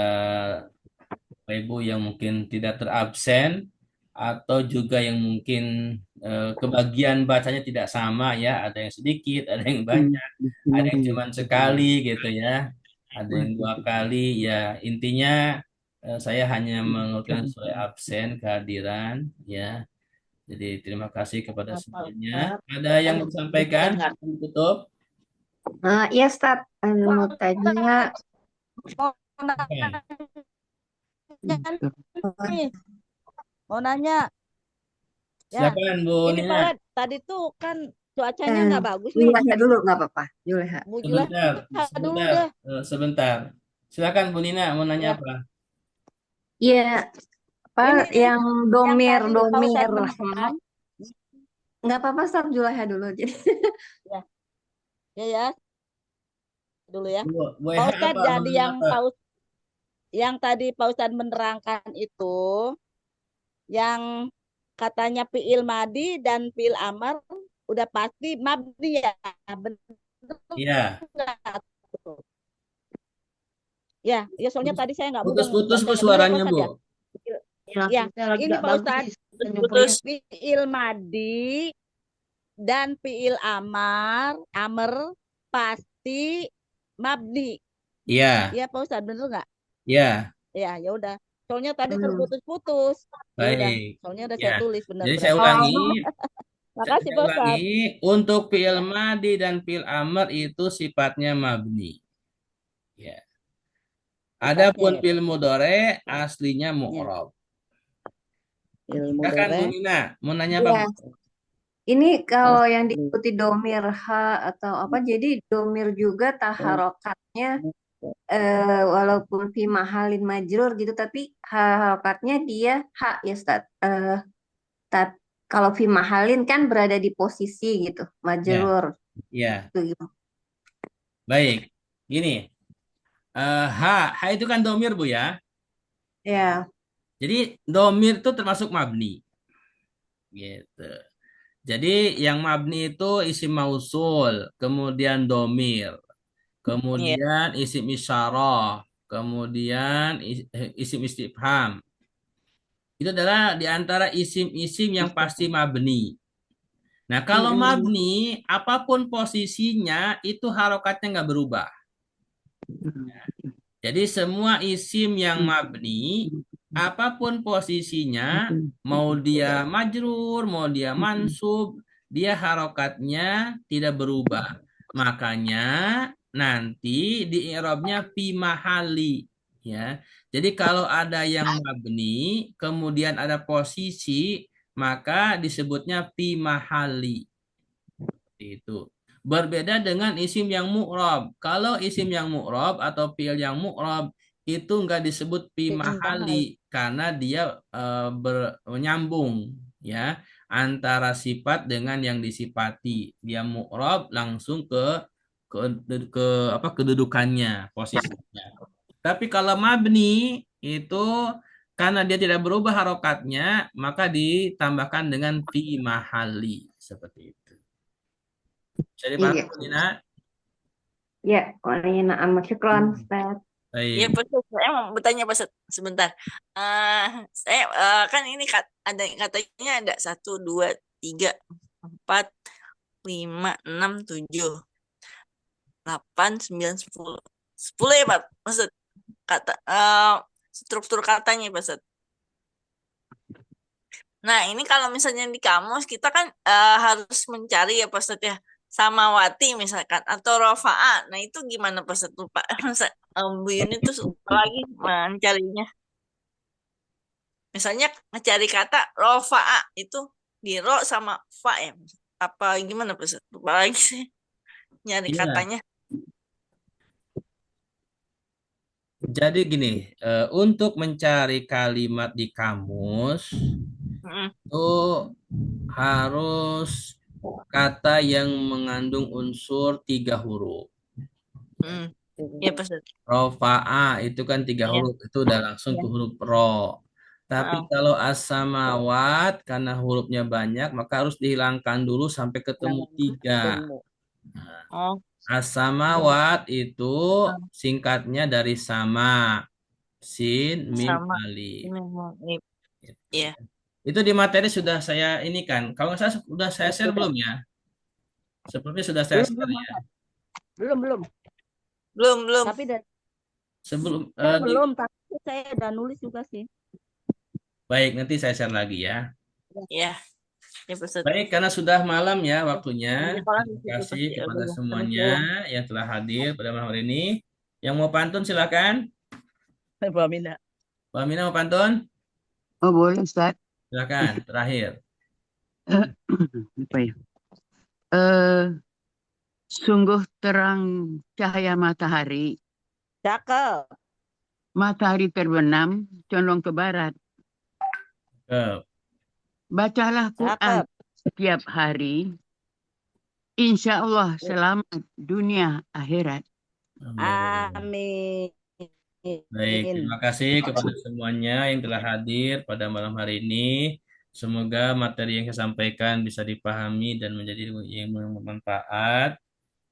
Bapak Ibu yang mungkin tidak terabsen atau juga yang mungkin kebagian bacanya tidak sama ya, ada yang sedikit, ada yang banyak, ada yang cuma sekali gitu ya, ada yang 2 kali ya. Intinya saya hanya mengusulkan sesuai absen kehadiran ya. Jadi terima kasih kepada semuanya. Ada yang disampaikan? Tutup. Ya Ustaz, mau tanya. mau nanya. Ya, Silakan Bu ini Pak Nina. Led, tadi tuh kan cuacanya nggak bagus nih. Juleha dulu nggak apa-apa. Juleha. Bu Juleha Sebentar, dulu sebentar, deh. sebentar. Silakan Bu Nina mau nanya Ya, apa? Iya, apa ini yang domir tadi Pak Ustadz domir menerangkan. nggak apa-apa, Ustaz, Juleha dulu. Jadi Ya, ya, dulu ya. Bu Pak Eha Ustadz, apa? Mau jadi nanya apa? yang tadi Pak Ustadz menerangkan itu, yang katanya fi'il madi dan fi'il amar udah pasti mabni ya, benar Iya. nggak tuh? Ya, soalnya tadi saya nggak mudeng Putus-putus Bu bacanya. Benar ya Pak suaranya Ustadz Bu. ya? Ya, Ya, kita lagi ini nggak Pak bagus Ustadz, nih senyumnya. Putus. fi'il madi dan fi'il amar pasti mabni. Iya, Iya Pak Ustadz, bener nggak? iya. Ya udah. Soalnya tadi terputus-putus. Ya udah, Baik. soalnya udah saya Ya. tulis benar Jadi saya berarti. ulangi, Makasih Pak Ustadz. untuk fi'il madi dan fi'il amr itu sifatnya mabni. Ya. Adapun Sifatnya ya. fi'il mudhari aslinya mu'rab. Ilmu Silakan Bu dore. Nina, mau nanya apa? Iya. Bu? Ini kalau yang diikuti domir ha atau apa, jadi domir juga taharokatnya walaupun fi mahalin majrur gitu, tapi harokatnya dia ha ya Ustaz. Kalau fi mahalin kan berada di posisi gitu, Ya, majrur ya. gitu. Baik. Gini, ha itu kan domir Bu ya. Ya. Jadi domir itu termasuk mabni. Gitu. Jadi yang mabni itu isim mausul, kemudian domir, kemudian isim isyarah, kemudian isim istifham. Itu adalah di antara isim-isim yang pasti mabni. Nah, kalau mabni, apapun posisinya, itu harokatnya nggak berubah. Jadi semua isim yang mabni, apapun posisinya, mau dia majrur, mau dia mansub, dia harokatnya tidak berubah. Makanya nanti di i'rabnya fi mahali, ya. Jadi kalau ada yang mabni, kemudian ada posisi, maka disebutnya fi mahali. Itu. Berbeda dengan isim yang mu'rab. Kalau isim yang mu'rab atau fi'il yang mu'rab itu enggak disebut fi mahali karena dia menyambung ya antara sifat dengan yang disifati. Dia mu'rab langsung ke apa kedudukannya, posisinya. Tapi kalau mabni itu karena dia tidak berubah harokatnya, maka ditambahkan dengan fi mahali seperti itu. Bisa dipahami, Iya. Dina? Ya, walina amat syukran, Ustaz. Ya, Baik. Pak Ustadz, saya mau bertanya Pak Ustadz, sebentar. Saya kan ini ada katanya ada 1, 2, 3, 4, 5, 6, 7, 8, 9, 10. 10 ya Pak Ustadz. Struktur katanya Pak Ustadz. Nah, ini kalau misalnya di kamus kita kan harus mencari ya Pak Ustadz ya. Samawati misalkan atau rofa'a. Nah, itu gimana Pak Ustadz? Lupa. Bu Yuni tuh suka lagi mencarinya. Misalnya mencari kata rofa'a itu di ro sama fa ya. Apa gimana Pak Ustadz? Lupa lagi sih nyari Iya. katanya. Jadi gini, untuk mencari kalimat di kamus itu harus kata yang mengandung unsur 3 huruf. Ya Pak Ustadz. Rofa'a itu kan 3 huruf, itu udah langsung ke huruf ro. Tapi kalau as-samawat karena hurufnya banyak maka harus dihilangkan dulu sampai ketemu 3. Nah, as-samawat itu singkatnya dari sama, sin, mim, Sama. alif. Iya. Itu di materi sudah saya ini kan. Kalau nggak salah sudah saya share belum ya? Sebelumnya sudah saya share ya. Belum. Belum. Tapi Sebelum belum, tapi saya udah nulis juga sih. baik, nanti saya share lagi ya. Iya. Ya Pak Ustadz. Baik, karena sudah malam ya waktunya. Iya, kalau Terima gitu, kasih Pak. kepada Ya, semuanya yang telah hadir pada malam hari ini. Yang mau pantun silakan. Bu Aminah. Pak Mina mau pantun? Oh boleh Ustaz. Silakan, terakhir. Apa ya? Sungguh terang cahaya matahari. Cakep. Matahari terbenam, condong ke barat. Bacalah Quran Cakep. setiap hari. Insya Allah selamat dunia akhirat. Amin. Baik, terima kasih kepada semuanya yang telah hadir pada malam hari ini. Semoga materi yang saya sampaikan bisa dipahami dan menjadi yang bermanfaat.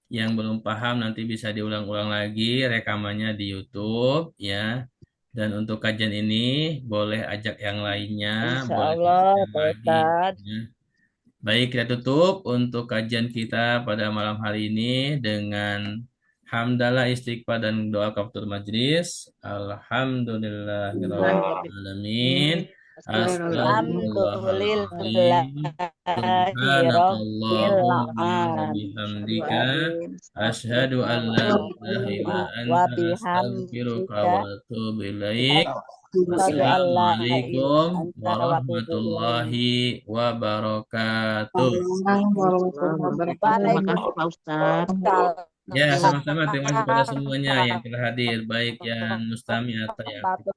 Yang belum paham nanti bisa diulang-ulang lagi rekamannya di YouTube ya. Dan untuk kajian ini boleh ajak yang lainnya, Insya boleh Allah, yang Pak lagi. Ustadz. Ya. Baik, kita tutup untuk kajian kita pada malam hari ini dengan hamdalah, istighfar, dan doa kafaratul majlis. Alhamdulillahirrahmanirrahim. Astagfirullahaladzim. Subhanakallahumma wa bihamdika. Asyhadu an la ilaha illa anta astaghfiruka wa atubu ilaik. Wassalamualaikum warahmatullahi wabarakatuh. Terima kasih Pak Ustadz. Ya, sama-sama. Terima kasih kepada semuanya yang telah hadir, baik yang mustami atau yang aktif.